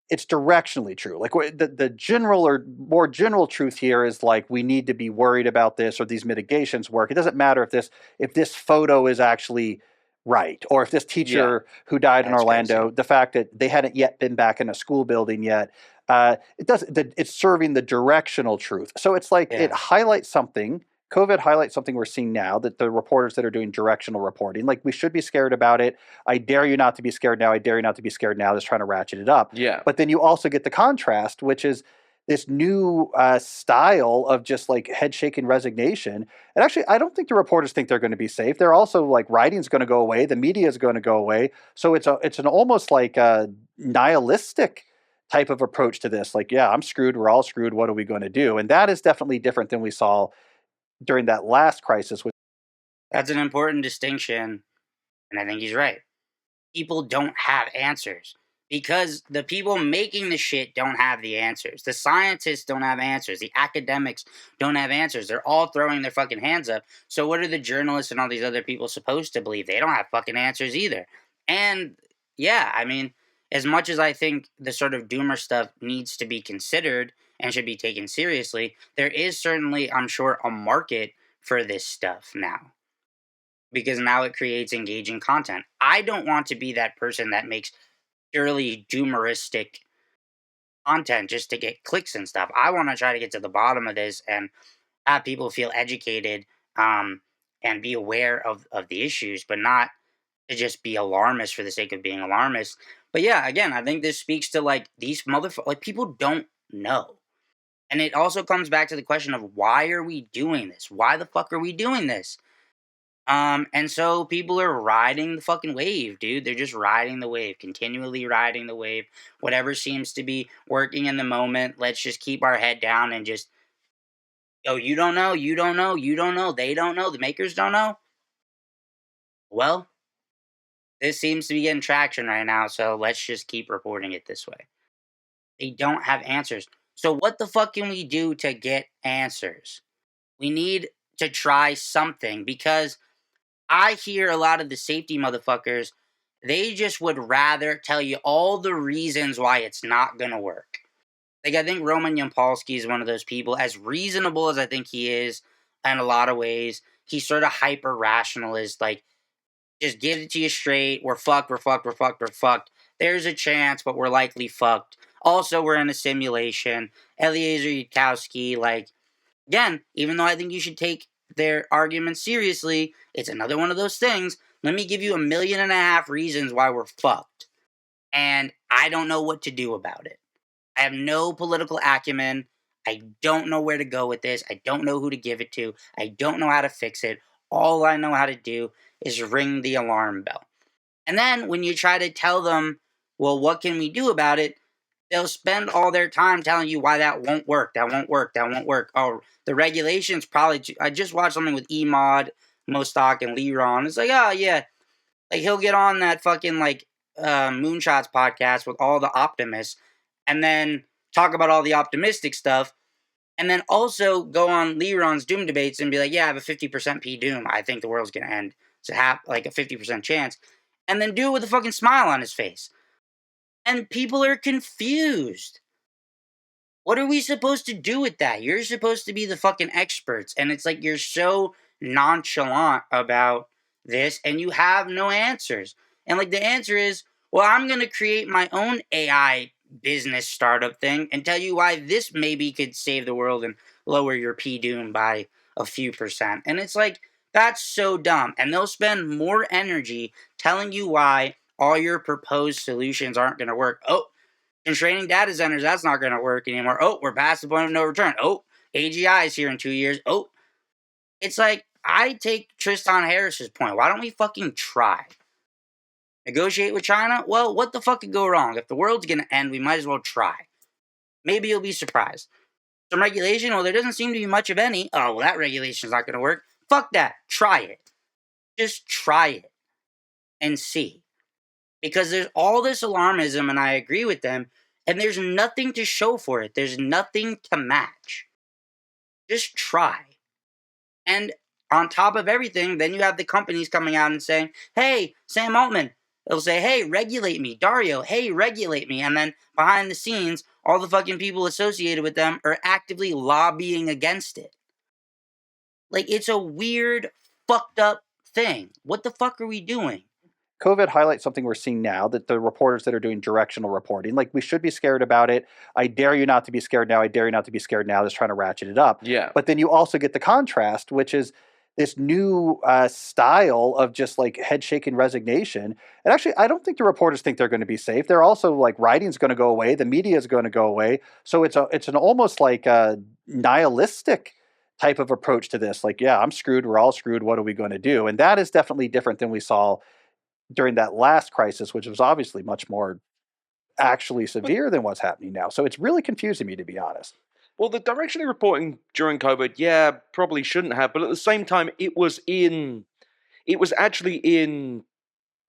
Speaker 2: it's directionally true. Like the general or more general truth here is like we need to be worried about this or these mitigations work. It doesn't matter if this photo is actually right or if this
Speaker 1: Yeah.
Speaker 2: teacher who died in
Speaker 3: That's
Speaker 2: Orlando,
Speaker 3: crazy.
Speaker 2: the fact that they hadn't yet been back in a school building yet, it's serving the directional truth. So it's like it
Speaker 3: Yeah.
Speaker 2: highlights something. COVID highlights something we're seeing now that the reporters that are doing directional reporting, like we should be scared about it. I dare you not to be scared now. I dare you not to be scared now. Just trying to ratchet it up.
Speaker 1: Yeah.
Speaker 2: But then you also get the contrast, which is this new style of just like head shaking resignation. And actually, I don't think the reporters think they're going to be safe. They're also like writing's going to go away, the media is going to go away. So it's an almost like a nihilistic type of approach to this. Like, yeah, I'm screwed. We're all screwed. What are we going to do? And that is definitely different than we saw during that last crisis.
Speaker 3: That's an important distinction, and I think he's right. People don't have answers because the people making the shit don't have the answers. The scientists don't have answers. The academics don't have answers. They're all throwing their fucking hands up. So what are the journalists and all these other people supposed to believe? They don't have fucking answers either. And yeah, I mean, as much as I think the sort of doomer stuff needs to be considered and should be taken seriously, there is certainly, I'm sure, a market for this stuff now because now it creates engaging content. I don't want to be that person that makes purely doomeristic content just to get clicks and stuff. I want to try to get to the bottom of this and have people feel educated, um, and be aware of the issues, but not to just be alarmist for the sake of being alarmist. But yeah, again, I think this speaks to like these motherfuckers. Like people don't know. And it also comes back to the question of why are we doing this? Why the fuck are we doing this? And so people are riding the fucking wave, dude. They're just riding the wave, continually riding the wave. Whatever seems to be working in the moment, let's just keep our head down and just, oh, you don't know, you don't know, you don't know, they don't know, the makers don't know. Well, this seems to be getting traction right now, so let's just keep reporting it this way. They don't have answers. So, what the fuck can we do to get answers? We need to try something because I hear a lot of the safety motherfuckers, they just would rather tell you all the reasons why it's not going to work. Like, I think Roman Yampolsky is one of those people, as reasonable as I think he is in a lot of ways. He's sort of hyper rationalist, like, just give it to you straight. We're fucked, we're fucked, we're fucked, we're fucked. There's a chance, but we're likely fucked. Also, we're in a simulation. Eliezer Yudkowsky, like, again, even though I think you should take their arguments seriously, it's another one of those things. Let me give you 1.5 million reasons why we're fucked. And I don't know what to do about it. I have no political acumen. I don't know where to go with this. I don't know who to give it to. I don't know how to fix it. All I know how to do is ring the alarm bell. And then when you try to tell them, well, what can we do about it? They'll spend all their time telling you why that won't work, that won't work, that won't work. Oh, the regulations probably. I just watched something with Emod, Mostok, and Leron. It's like, oh yeah, like he'll get on that fucking like Moonshots podcast with all the optimists, and then talk about all the optimistic stuff, and then also go on Leron's Doom debates and be like, yeah, I have a 50% P Doom. I think the world's gonna end. It's like a 50% chance, and then do it with a fucking smile on his face. And people are confused. What are we supposed to do with that? You're supposed to be the fucking experts. And it's like you're so nonchalant about this and you have no answers. And like the answer is, well, I'm going to create my own AI business startup thing and tell you why this maybe could save the world and lower your P Doom by a few percent. And it's like, that's so dumb. And they'll spend more energy telling you why all your proposed solutions aren't going to work. Oh, constraining data centers, that's not going to work anymore. Oh, we're past the point of no return. Oh, AGI is here in 2 years. Oh, it's like, I take Tristan Harris's point. Why don't we fucking try? Negotiate with China? Well, what the fuck could go wrong? If the world's going to end, we might as well try. Maybe you'll be surprised. Some regulation? Well, there doesn't seem to be much of any. Oh, well, that regulation's not going to work. Fuck that. Try it. Just try it and see. Because there's all this alarmism, and I agree with them, and there's nothing to show for it. There's nothing to match. Just try. And on top of everything, then you have the companies coming out and saying, hey, Sam Altman. They'll say, hey, regulate me. Dario, hey, regulate me. And then behind the scenes, all the fucking people associated with them are actively lobbying against it. Like, it's a weird, fucked up thing. What the fuck are we doing?
Speaker 2: COVID highlights something we're seeing now, that the reporters that are doing directional reporting, like, we should be scared about it. I dare you not to be scared now. I dare you not to be scared now. Just trying to ratchet it up.
Speaker 1: Yeah.
Speaker 2: But then you also get the contrast, which is this new style of just like head shaking resignation. And actually, I don't think the reporters think they're going to be safe. They're also like, writing's going to go away. The media is going to go away. So it's an almost like a nihilistic type of approach to this. Like, yeah, I'm screwed. We're all screwed. What are we going to do? And that is definitely different than we saw during that last crisis, which was obviously much more actually severe than what's happening now. So it's really confusing me, to be honest.
Speaker 1: Well, the directional reporting during COVID, yeah, probably shouldn't have, but at the same time, it was actually in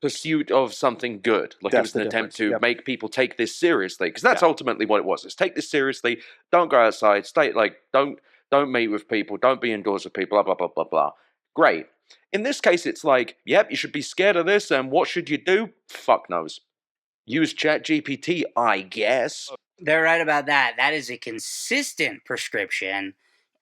Speaker 1: pursuit of something good. Like, it
Speaker 2: That's
Speaker 1: was
Speaker 2: the
Speaker 1: an attempt
Speaker 2: difference.
Speaker 1: to
Speaker 2: Yep.
Speaker 1: make people take this seriously, because that's
Speaker 2: Yeah.
Speaker 1: ultimately what it was. Is take this seriously. Don't go outside. Stay don't meet with people. Don't be indoors with people. Blah blah blah blah blah. Great. In this case, it's like, yep, you should be scared of this. And what should you do? Fuck knows. Use ChatGPT, I guess.
Speaker 3: They're right about that. That is a consistent prescription.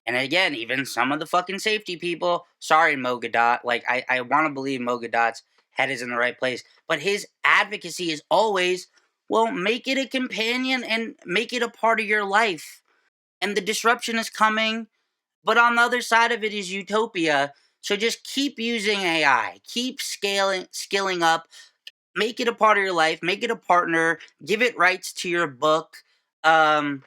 Speaker 3: And again, even some of the fucking safety people, sorry, Mogadot, like, I want to believe Mogadot's head is in the right place, but his advocacy is always, well, make it a companion and make it a part of your life. And the disruption is coming, but on the other side of it is utopia. So just keep using AI, keep skilling up, make it a part of your life, make it a partner, give it rights to your book. That's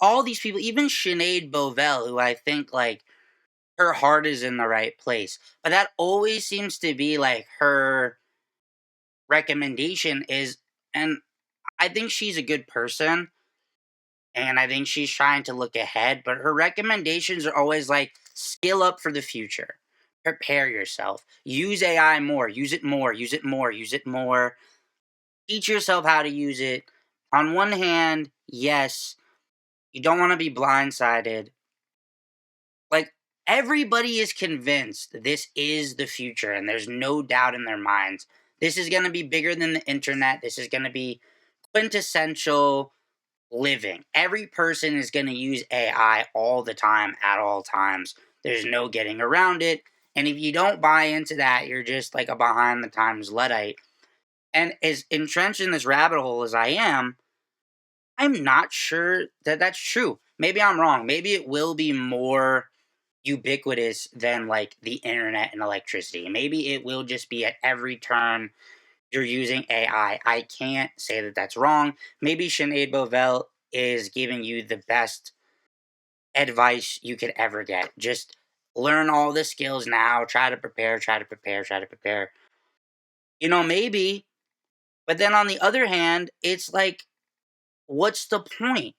Speaker 3: all these people, even Sinead Bovell, who I think, like, her heart is in the right place. But that always seems to be, like, her recommendation is, and I think she's a good person, and I think she's trying to look ahead, but her recommendations are always, like, skill up for the future. prepare yourself. Use AI more, use it more, use it more, use it more. Teach yourself how to use it. On one hand, yes, you don't want to be blindsided. Like, everybody is convinced this is the future, and there's no doubt in their minds. This is going to be bigger than the internet. This is going to be quintessential living. Every person is going to use AI all the time, at all times. There's no getting around it. And if you don't buy into that, you're just like a behind the times Luddite. And as entrenched in this rabbit hole as I am, I'm not sure that that's true. Maybe I'm wrong. Maybe it will be more ubiquitous than like the internet and electricity. Maybe it will just be at every turn you're using AI. I can't say that that's wrong. Maybe Sinead Bovell is giving you the best advice you could ever get. Just learn all the skills now. Try to prepare, try to prepare, try to prepare. Maybe. But then on the other hand, it's like, what's the point?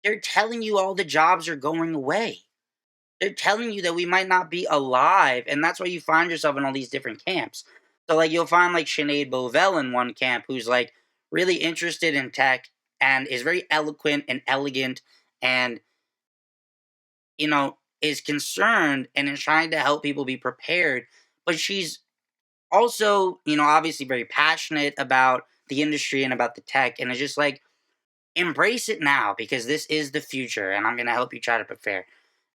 Speaker 3: They're telling you all the jobs are going away. They're telling you that we might not be alive, and that's why you find yourself in all these different camps. So, like, you'll find like Sinead Bovell in one camp who's like really interested in tech and is very eloquent and elegant and, is concerned and is trying to help people be prepared. But she's also, obviously very passionate about the industry and about the tech, and it's just like, embrace it now because this is the future, and I'm going to help you try to prepare.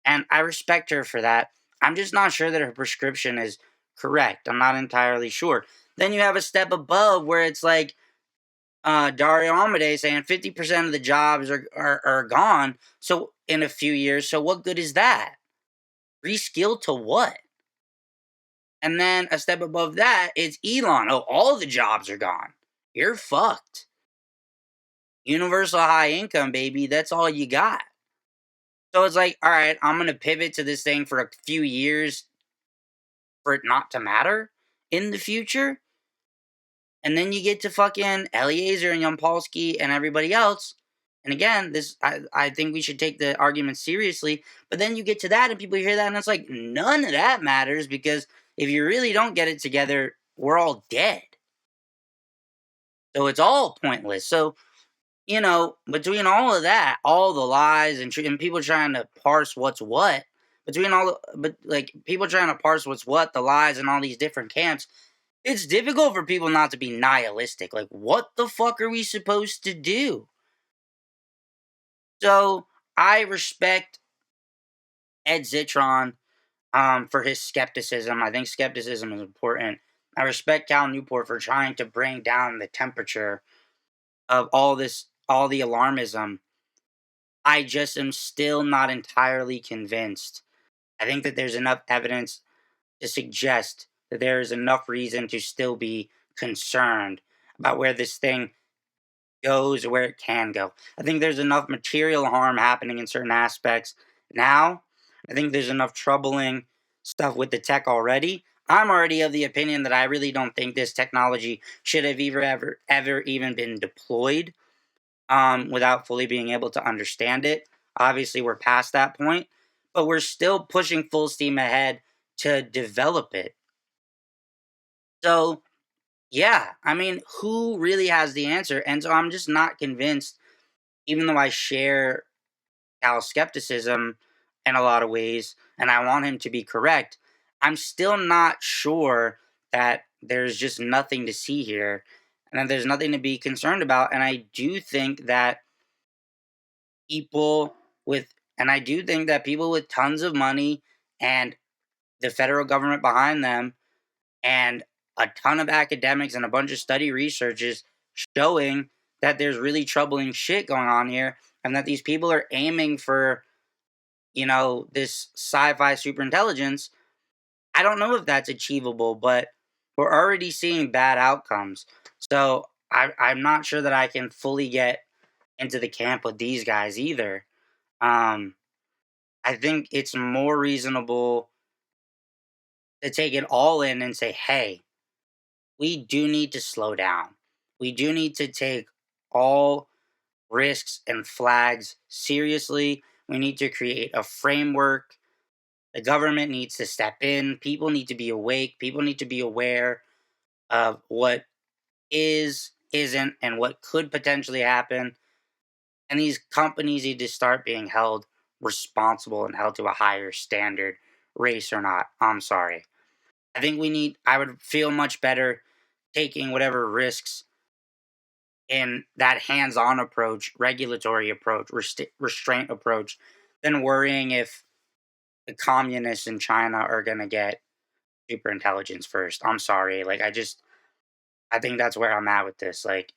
Speaker 3: And I respect her for that. I'm just not sure that her prescription is correct. I'm not entirely sure. Then you have a step above where it's like Dario Amade saying 50% of the jobs are gone. So in a few years. So what good is that? Reskill to what? And then a step above that, it's Elon. Oh, all the jobs are gone. You're fucked. Universal high income, baby. That's all you got. So it's like, all right, I'm going to pivot to this thing for a few years for it not to matter in the future. And then you get to fucking Eliezer and Yampolsky and everybody else. And again, I think we should take the argument seriously. But then you get to that and people hear that and it's like, none of that matters because if you really don't get it together, we're all dead. So it's all pointless. So, between all of that, all the lies and people trying to parse what's what, people trying to parse what's what, the lies and all these different camps, it's difficult for people not to be nihilistic. Like, what the fuck are we supposed to do? So I respect Ed Zitron for his skepticism. I think skepticism is important. I respect Cal Newport for trying to bring down the temperature of all the alarmism. I just am still not entirely convinced. I think that there's enough evidence to suggest that there is enough reason to still be concerned about where this thing goes or where it can go. I think there's enough material harm happening in certain aspects now. I think there's enough troubling stuff with the tech already. I'm already of the opinion that I really don't think this technology should have ever even been deployed without fully being able to understand it. Obviously, we're past that point, but we're still pushing full steam ahead to develop it. So, yeah, I mean, who really has the answer? And so I'm just not convinced, even though I share Cal's skepticism in a lot of ways, and I want him to be correct, I'm still not sure that there's just nothing to see here and that there's nothing to be concerned about. And I do think that people people with tons of money and the federal government behind them and a ton of academics and a bunch of study researchers showing that there's really troubling shit going on here and that these people are aiming for, this sci-fi superintelligence. I don't know if that's achievable, but we're already seeing bad outcomes. So I'm not sure that I can fully get into the camp with these guys either. Um, I think it's more reasonable to take it all in and say, hey, we do need to slow down. We do need to take all risks and flags seriously. We need to create a framework The government needs to step in. People need to be awake. People need to be aware of what is, isn't, and what could potentially happen. And these companies need to start being held responsible and held to a higher standard, race or not. I'm sorry. I would feel much better taking whatever risks in that hands on approach, regulatory approach, restraint approach, than worrying if the communists in China are going to get super intelligence first. I'm sorry. I think that's where I'm at with this. Like,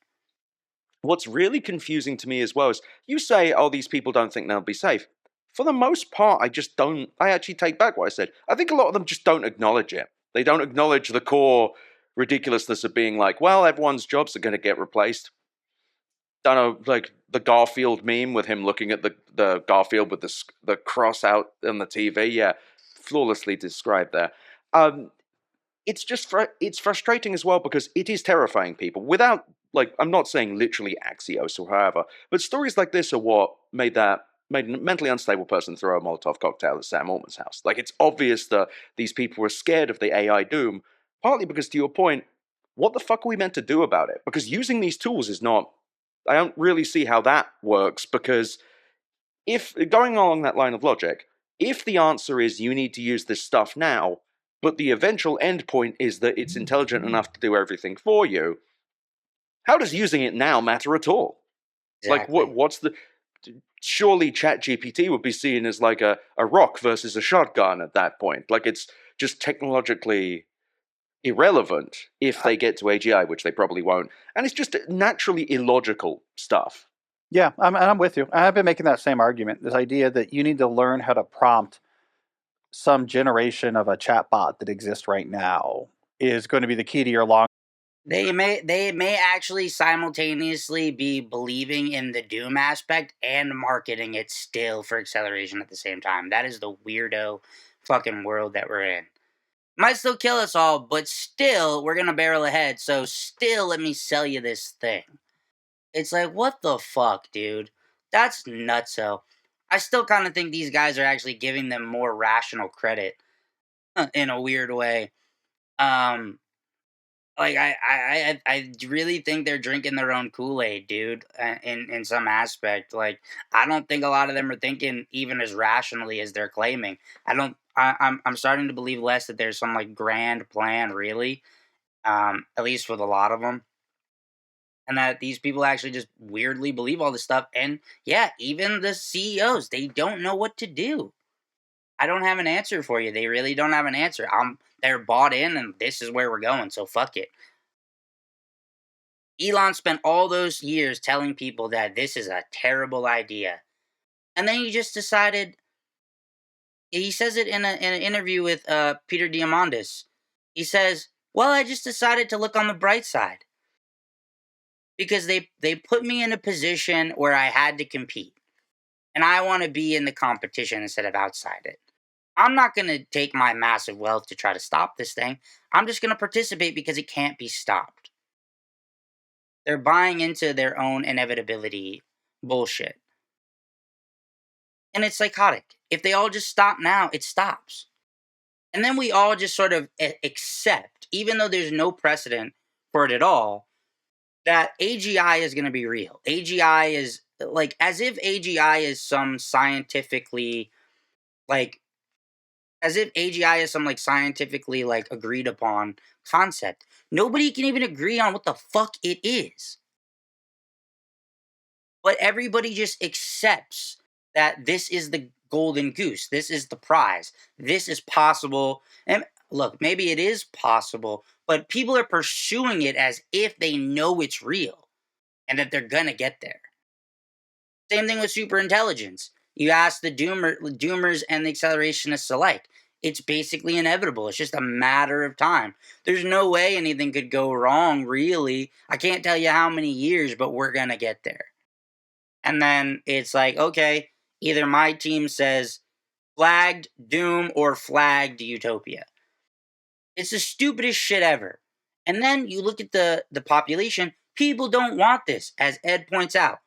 Speaker 1: What's really confusing to me as well is you say, oh, these people don't think they'll be safe. For the most part, I just don't. I actually take back what I said. I think a lot of them just don't acknowledge it. They don't acknowledge the core ridiculousness of being like, well, everyone's jobs are going to get replaced. Don't know, like the Garfield meme with him looking at the Garfield with the cross out on the TV. Yeah, flawlessly described there. It's just it's frustrating as well because it is terrifying people without, like, I'm not saying literally Axios or however, but stories like this are what made a mentally unstable person throw a Molotov cocktail at Sam Altman's house. Like, it's obvious that these people were scared of the AI doom, partly because, to your point, what the fuck are we meant to do about it? Because using these tools is not, I don't really see how that works, because if, going along that line of logic, if the answer is you need to use this stuff now, but the eventual endpoint is that it's intelligent enough to do everything for you, how does using it now matter at all? Like,
Speaker 3: exactly.
Speaker 1: what's the... Surely ChatGPT would be seen as like a rock versus a shotgun at that point. Like, it's just technologically irrelevant if they get to AGI, which they probably won't. And it's just naturally illogical stuff.
Speaker 2: Yeah, I'm with you. I have been making that same argument. This idea that you need to learn how to prompt some generation of a chatbot that exists right now is going to be the key to your long.
Speaker 3: They may actually simultaneously be believing in the doom aspect and marketing it still for acceleration at the same time. That is the weirdo fucking world that we're in. Might still kill us all, but still we're gonna barrel ahead. So still, let me sell you this thing. It's like, what the fuck, dude? That's nutso. I still kind of think these guys are actually giving them more rational credit in a weird way. Um, I really think they're drinking their own Kool-Aid, dude. In some aspect, like, I don't think a lot of them are thinking even as rationally as they're claiming. I don't. I'm starting to believe less that there's some like grand plan, really. At least with a lot of them, and that these people actually just weirdly believe all this stuff. And yeah, even the CEOs, they don't know what to do. I don't have an answer for you. They really don't have an answer. They're bought in, and this is where we're going. So fuck it. Elon spent all those years telling people that this is a terrible idea. And then he just decided, he says it in an interview with Peter Diamandis. He says, well, I just decided to look on the bright side because they put me in a position where I had to compete. And I want to be in the competition instead of outside it. I'm not going to take my massive wealth to try to stop this thing. I'm just going to participate because it can't be stopped. They're buying into their own inevitability bullshit. And it's psychotic. If they all just stop now, it stops. And then we all just sort of accept, even though there's no precedent for it at all, that AGI is going to be real. AGI is like, as if AGI is some scientifically, like, as if AGI is some like scientifically like agreed upon concept. Nobody can even agree on what the fuck it is. But everybody just accepts that this is the golden goose. This is the prize. This is possible. And look, maybe it is possible, but people are pursuing it as if they know it's real and that they're going to get there. Same thing with superintelligence. You ask the doomers and the accelerationists alike. It's basically inevitable. It's just a matter of time. There's no way anything could go wrong, really. I can't tell you how many years, but we're going to get there. And then it's like, okay, either my team says flagged doom or flagged utopia. It's the stupidest shit ever. And then you look at the population, people don't want this, as Ed points out.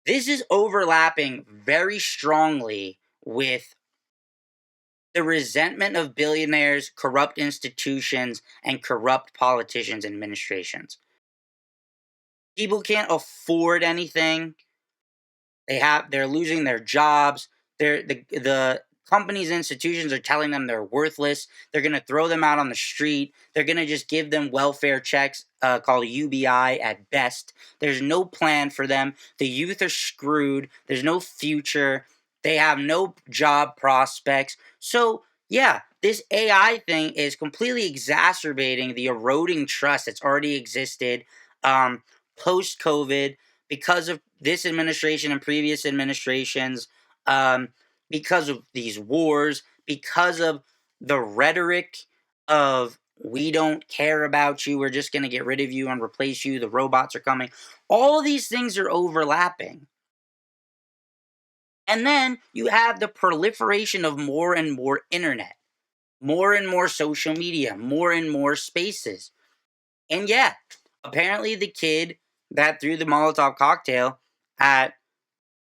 Speaker 3: This is overlapping very strongly with the resentment of billionaires, corrupt institutions, and corrupt politicians and administrations. People can't afford anything. They're losing their jobs. The companies, institutions are telling them they're worthless. They're going to throw them out on the street. They're going to just give them welfare checks called UBI at best. There's no plan for them. The youth are screwed. There's no future. They have no job prospects. So yeah, this AI thing is completely exacerbating the eroding trust that's already existed post COVID because of this administration and previous administrations, um, because of these wars, because of the rhetoric of we don't care about you, we're just going to get rid of you and replace you, the robots are coming. All of these things are overlapping. And then you have the proliferation of more and more internet, more and more social media, more and more spaces. And yeah, apparently the kid that threw the Molotov cocktail at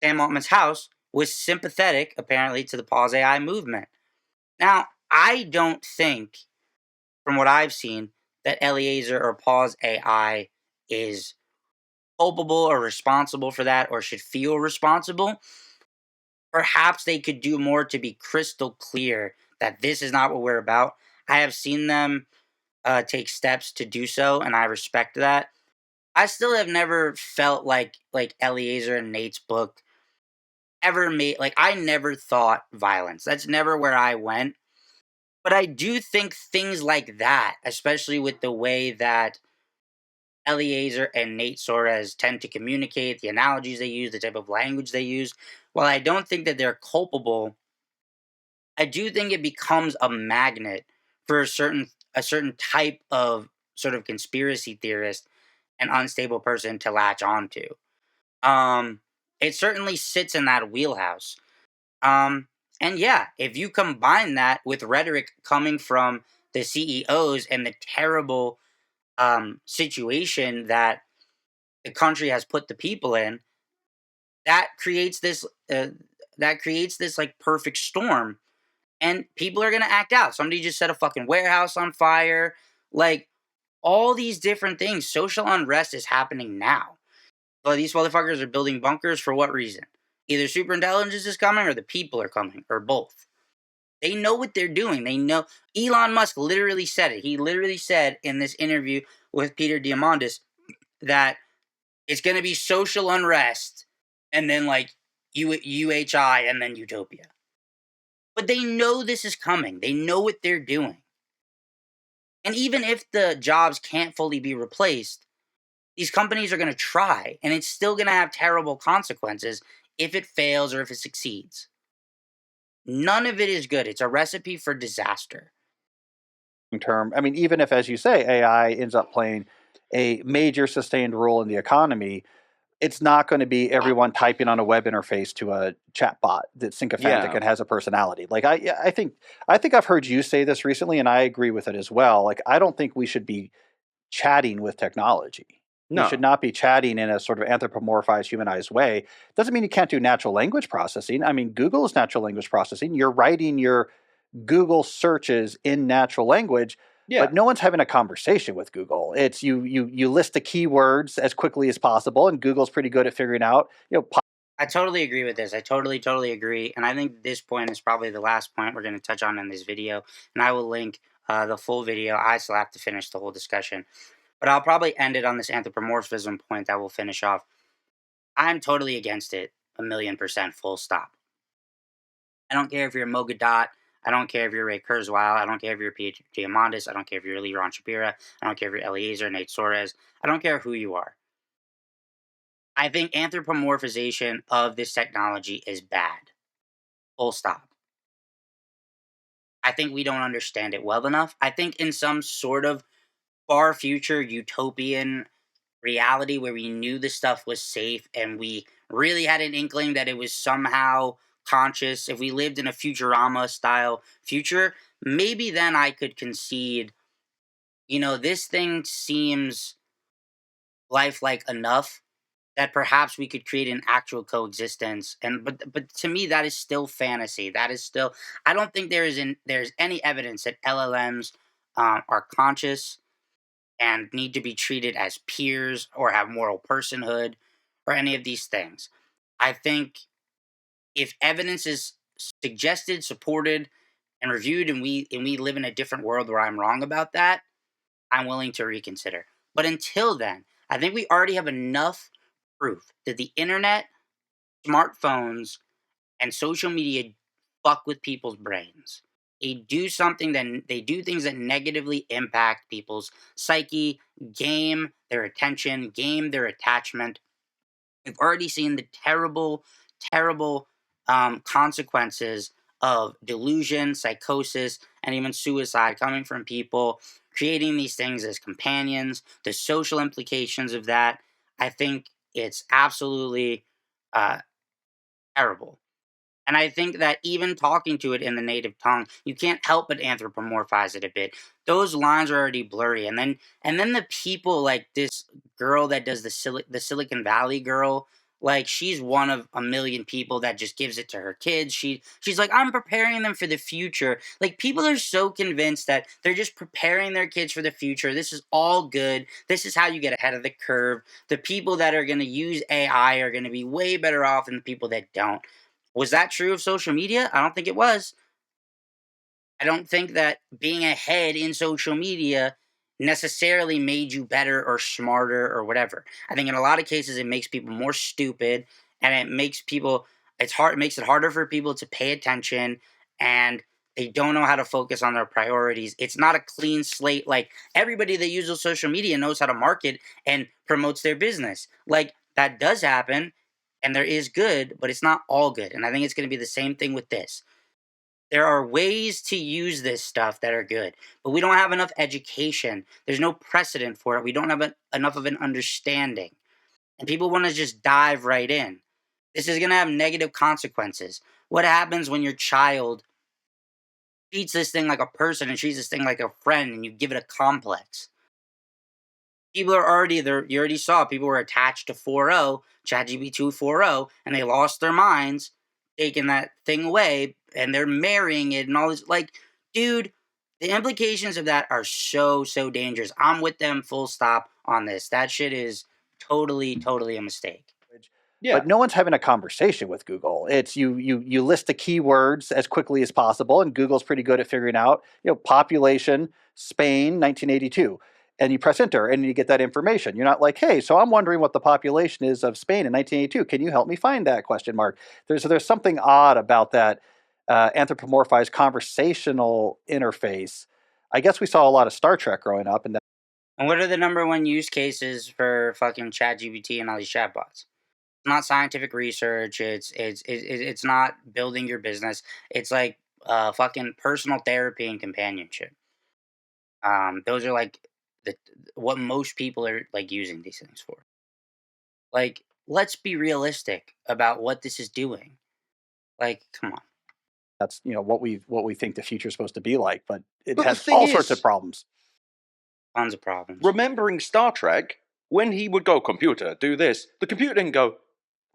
Speaker 3: Sam Altman's house was sympathetic, apparently, to the Pause AI movement. Now, I don't think, from what I've seen, that Eliezer or Pause AI is culpable or responsible for that or should feel responsible. Perhaps they could do more to be crystal clear that this is not what we're about. I have seen them take steps to do so, and I respect that. I still have never felt like Eliezer and Nate's book ever made, like, I never thought violence. That's never where I went. But I do think things like that, especially with the way that Eliezer and Nate Soares tend to communicate, the analogies they use, the type of language they use, while I don't think that they're culpable, I do think it becomes a magnet for a certain type of sort of conspiracy theorist and unstable person to latch onto. Um, it certainly sits in that wheelhouse. Um, and yeah, if you combine that with rhetoric coming from the CEOs and the terrible situation that the country has put the people in, that creates this uh, like perfect storm, and people are gonna act out. Somebody just set a fucking warehouse on fire, like all these different things. Social unrest is happening now. But these motherfuckers are building bunkers for what reason? Either super intelligence is coming, or the people are coming, or both. They know what they're doing. They know. Elon Musk literally said it. He literally said in this interview with Peter Diamandis that it's going to be social unrest and then like UHI and then utopia. But they know this is coming. They know what they're doing. And even if the jobs can't fully be replaced, these companies are going to try, and it's still going to have terrible consequences if it fails or if it succeeds. None of it is good. It's a recipe for disaster.
Speaker 2: Term. I mean, even if, as you say, AI ends up playing a major sustained role in the economy, it's not going to be everyone typing on a web interface to a chat bot that's sycophantic
Speaker 1: Yeah.
Speaker 2: and has a personality. Like I think I've heard you say this recently, and I agree with it as well. Like I don't think we should be chatting with technology. We should
Speaker 1: No.
Speaker 2: not be chatting in a sort of anthropomorphized, humanized way. Doesn't mean you can't do natural language processing. I mean, Google is natural language processing. You're writing your Google searches in natural language,
Speaker 1: Yeah.
Speaker 2: but no one's having a conversation with Google. It's you list the keywords as quickly as possible, and Google's pretty good at figuring out,
Speaker 3: I totally agree with this. I totally agree. And I think this point is probably the last point we're going to touch on in this video. And I will link the full video. I still have to finish the whole discussion. But I'll probably end it on this anthropomorphism point that we'll finish off. I'm totally against it, 1,000,000%, full stop. I don't care if you're Mogadot. I don't care if you're Ray Kurzweil. I don't care if you're P.H. Diamandis. I don't care if you're Lee Ron Shapira. I don't care if you're Eliezer, Nate Soares. I don't care who you are. I think anthropomorphization of this technology is bad. Full stop. I think we don't understand it well enough. I think in some sort of far future utopian reality where we knew this stuff was safe and we really had an inkling that it was somehow conscious, if we lived in a Futurama style future, maybe then I could concede, this thing seems lifelike enough that perhaps we could create an actual coexistence. And but to me, that is still fantasy. That is still, I don't think there's any evidence that LLMs are conscious and need to be treated as peers or have moral personhood or any of these things. I think if evidence is suggested, supported, and reviewed, and we live in a different world where I'm wrong about that, I'm willing to reconsider. But until then, I think we already have enough proof that the internet, smartphones, and social media fuck with people's brains. They do things that negatively impact people's psyche, game their attention, game their attachment. We've already seen the terrible, terrible consequences of delusion, psychosis, and even suicide coming from people creating these things as companions. The social implications of that, I think it's absolutely uh, terrible. And I think that even talking to it in the native tongue, you can't help but anthropomorphize it a bit. Those lines are already blurry, and then the people like this girl that does the Silicon Valley girl, like she's one of a million people that just gives it to her kids. She's like, I'm preparing them for the future. Like people are so convinced that they're just preparing their kids for the future. This is all good. This is how you get ahead of the curve. The people that are going to use AI are going to be way better off than the people that don't. Was that true of social media? I don't think it was. I don't think that being ahead in social media necessarily made you better or smarter or whatever. I think in a lot of cases it makes people more stupid, and it makes it harder for people to pay attention, and they don't know how to focus on their priorities. It's not a clean slate. Like everybody that uses social media knows how to market and promotes their business. Like that does happen, and there is good, but it's not all good. And I think it's going to be the same thing with this. There are ways to use this stuff that are good, but we don't have enough education. There's no precedent for it. We don't have enough of an understanding. And people want to just dive right in. This is going to have negative consequences. What happens when your child treats this thing like a person and treats this thing like a friend and you give it a complex? People are already there. You already saw people were attached to 4.0, ChatGPT 4.0, and they lost their minds taking that thing away, and they're marrying it and all this. Like, dude, the implications of that are so dangerous. I'm with them full stop on this. That shit is totally a mistake.
Speaker 1: Yeah.
Speaker 2: But no one's having a conversation with Google. It's you list the keywords as quickly as possible, and Google's pretty good at figuring out, population, Spain, 1982. And you press enter and you get that information. You're not like, hey, so I'm wondering what the population is of Spain in 1982. Can you help me find that? Question mark. There's something odd about that anthropomorphized conversational interface. I guess we saw a lot of Star Trek growing up, and
Speaker 3: And what are the number one use cases for fucking ChatGPT and all these chatbots? It's not scientific research. It's not building your business. It's like fucking personal therapy and companionship. Those are like the what most people are like using these things for. Like, let's be realistic about what this is doing. Like, come on,
Speaker 2: that's what we think the future is supposed to be like. But it
Speaker 1: But the
Speaker 2: has
Speaker 1: thing
Speaker 2: all sorts of
Speaker 1: is,
Speaker 2: problems.
Speaker 3: tons of problems.
Speaker 1: remembering Star Trek, when he would go, computer, do this, the computer didn't go,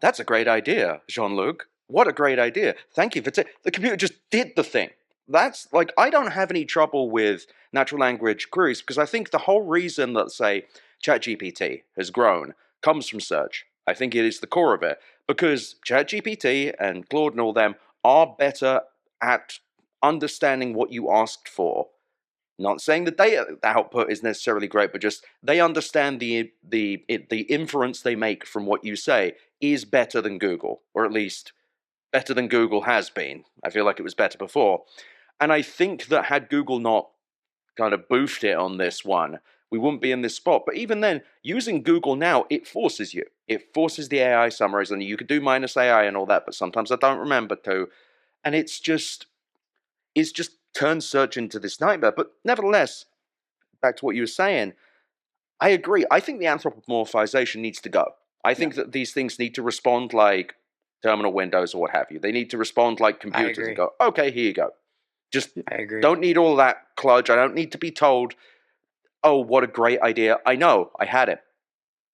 Speaker 1: that's a great idea, Jean-Luc. What a great idea. Thank you for the computer just did the thing. That's like, I don't have any trouble with natural language queries because I think the whole reason that, say, ChatGPT has grown comes from search. I think it is the core of it because ChatGPT and Claude and all them are better at understanding what you asked for. Not saying the data output is necessarily great, but just they understand the inference they make from what you say is better than Google, or at least better than Google has been. I feel like it was better before. And I think that had Google not kind of boofed it on this one, we wouldn't be in this spot. But even then, using Google now, it forces you. It forces the AI summaries, and you could do minus AI and all that, but sometimes I don't remember to. And it's just turned search into this nightmare. But nevertheless, back to what you were saying, I agree. I think the anthropomorphization needs to go. I think that these things need to respond like terminal windows or what have you. They need to respond like computers
Speaker 3: agree.
Speaker 1: and go, okay, here you go. Just
Speaker 3: I agree.
Speaker 1: don't need all that kludge. I don't need to be told, oh, what a great idea. I know, I had it.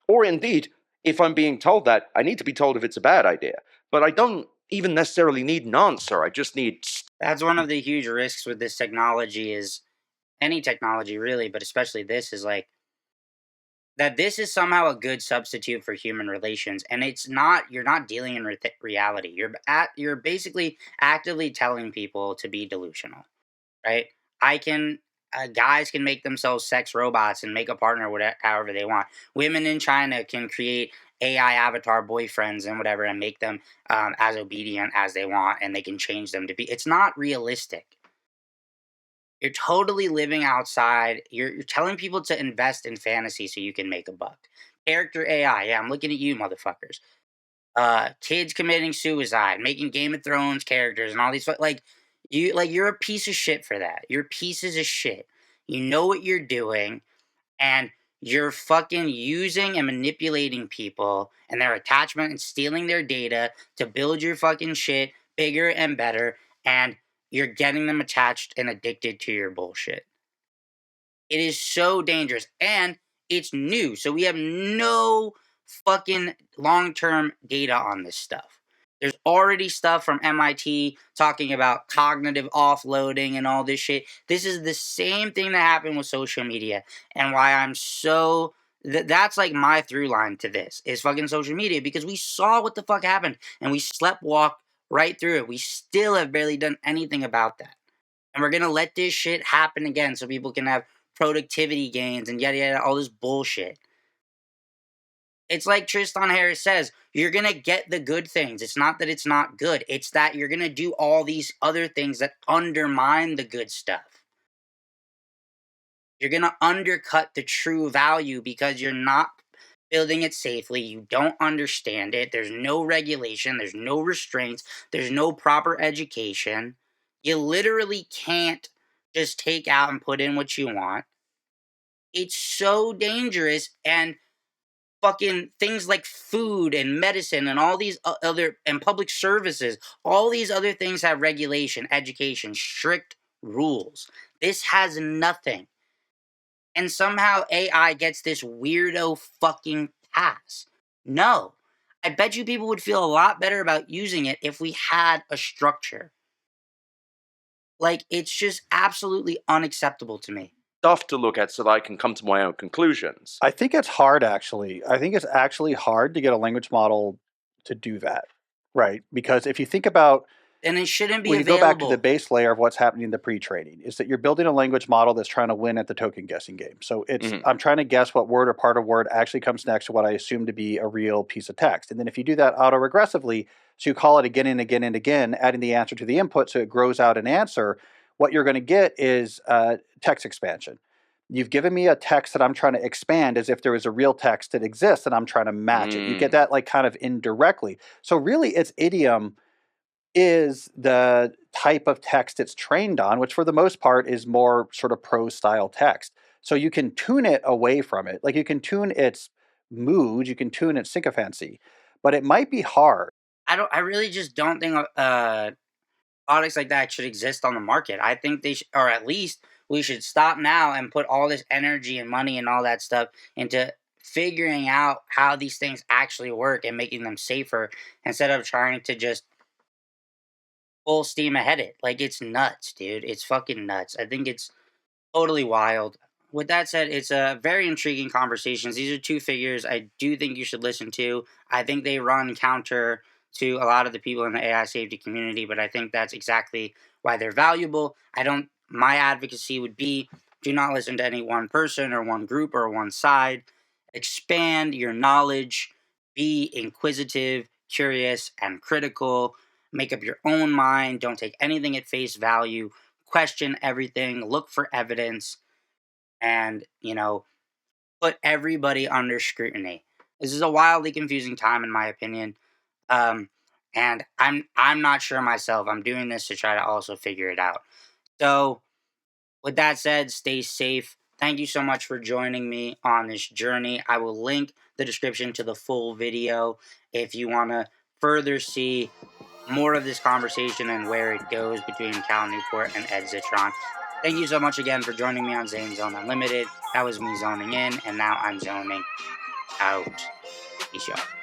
Speaker 1: Or indeed, if I'm being told that, I need to be told if it's a bad idea. But I don't even necessarily need an answer. I just need.
Speaker 3: That's one of the huge risks with this technology is any technology really, but especially this is like that this is somehow a good substitute for human relations, and it's not. You're not dealing in reality. You're basically actively telling people to be delusional, right? I can Guys can make themselves sex robots and make a partner whatever however they want. Women in China can create AI avatar boyfriends and whatever and make them as obedient as they want, and they can change them to be. It's not realistic. You're totally living outside. You're telling people to invest in fantasy so you can make a buck. Character AI, yeah, I'm looking at you, motherfuckers. Kids committing suicide, making Game of Thrones characters and all these you're a piece of shit for that. You're pieces of shit. You know what you're doing, and you're fucking using and manipulating people and their attachment and stealing their data to build your fucking shit bigger and better, and you're getting them attached and addicted to your bullshit. It is so dangerous, and it's new. So we have no fucking long-term data on this stuff. There's already stuff from MIT talking about cognitive offloading and all this shit. This is the same thing that happened with social media, and why I'm so that's like my through line to this is fucking social media, because we saw what the fuck happened and we slept walk right through it. We still have barely done anything about that. And we're gonna let this shit happen again so people can have productivity gains and yada yada, all this bullshit. It's like Tristan Harris says, you're gonna get the good things. It's not that it's not good, it's that you're gonna do all these other things that undermine the good stuff. You're gonna undercut the true value because you're not building it safely. You don't understand it. There's no regulation, there's no restraints, there's no proper education. You literally can't just take out and put in what you want. It's so dangerous, and fucking things like food and medicine and all these other and public services, all these other things have regulation, education, strict rules. This has nothing. And somehow AI gets this weirdo fucking pass. No. I bet you people would feel a lot better about using it if we had a structure. Like, it's just absolutely unacceptable to me.
Speaker 1: Stuff to look at so that I can come to my own conclusions.
Speaker 2: I think it's hard, actually. I think it's actually hard to get a language model to do that, right? Because if you think about
Speaker 3: And it shouldn't be
Speaker 2: when you
Speaker 3: available.
Speaker 2: go back to the base layer of what's happening in the pre-training, is that you're building a language model that's trying to win at the token guessing game. So it's I'm trying to guess what word or part of word actually comes next to what I assume to be a real piece of text. And then if you do that auto-regressively, so you call it again and again and again, adding the answer to the input so it grows out an answer, what you're going to get is text expansion. You've given me a text that I'm trying to expand as if there is a real text that exists and I'm trying to match it. You get that like kind of indirectly. So really its idiom is the type of text it's trained on, which for the most part is more sort of prose style text. So you can tune it away from it. Like you can tune its mood, you can tune its sycophancy, but it might be hard.
Speaker 3: I really just don't think products like that should exist on the market. I think they should, or at least we should stop now and put all this energy and money and all that stuff into figuring out how these things actually work and making them safer, instead of trying to just full steam ahead it. Like, it's nuts, dude. It's fucking nuts. I think it's totally wild. With that said, it's a very intriguing conversations. These are two figures I do think you should listen to. I think they run counter to a lot of the people in the AI safety community, but I think that's exactly why they're valuable. I don't. My advocacy would be, do not listen to any one person or one group or one side. Expand your knowledge. Be inquisitive, curious, and critical. Make up your own mind. Don't take anything at face value. Question everything. Look for evidence, and put everybody under scrutiny. This is a wildly confusing time, in my opinion, and I'm not sure myself. I'm doing this to try to also figure it out. So, with that said, stay safe. Thank you so much for joining me on this journey. I will link the description to the full video if you want to further see more of this conversation and where it goes between Cal Newport and Ed Zitron. Thank you so much again for joining me on Zane Zone Unlimited. That was me zoning in, and now I'm zoning out. Peace out.